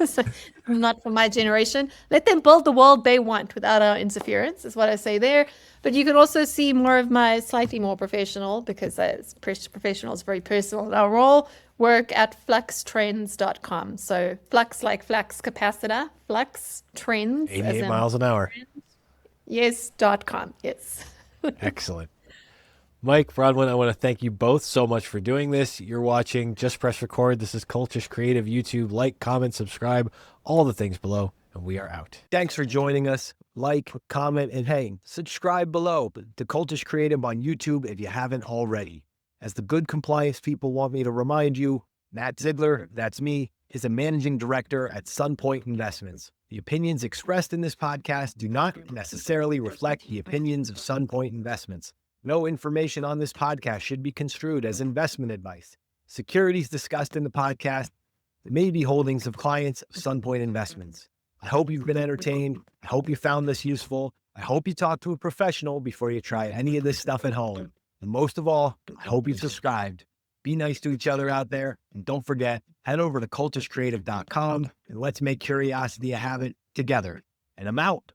So not from my generation. Let them build the world they want without our interference, is what I say there. But you can also see more of my slightly more professional, because professional is very personal in our role, work at fluxtrends.com. So flux like flux capacitor, flux trends. 88 miles an hour. Yes, .com. Yes. Excellent. Mike, Bronwyn, I want to thank you both so much for doing this. You're watching Just Press Record. This is Cultish Creative YouTube. Like, comment, subscribe, all the things below, and we are out. Thanks for joining us. Like, comment, and hey, subscribe below to Cultish Creative on YouTube if you haven't already. As the good compliance people want me to remind you, Matt Ziegler, that's me, is a managing director at Sunpoint Investments. The opinions expressed in this podcast do not necessarily reflect the opinions of Sunpoint Investments. No information on this podcast should be construed as investment advice. Securities discussed in the podcast may be holdings of clients of Sunpoint Investments. I hope you've been entertained. I hope you found this useful. I hope you talk to a professional before you try any of this stuff at home. And most of all, I hope you subscribed. Be nice to each other out there. And don't forget, head over to cultishcreative.com and let's make curiosity a habit together. And I'm out.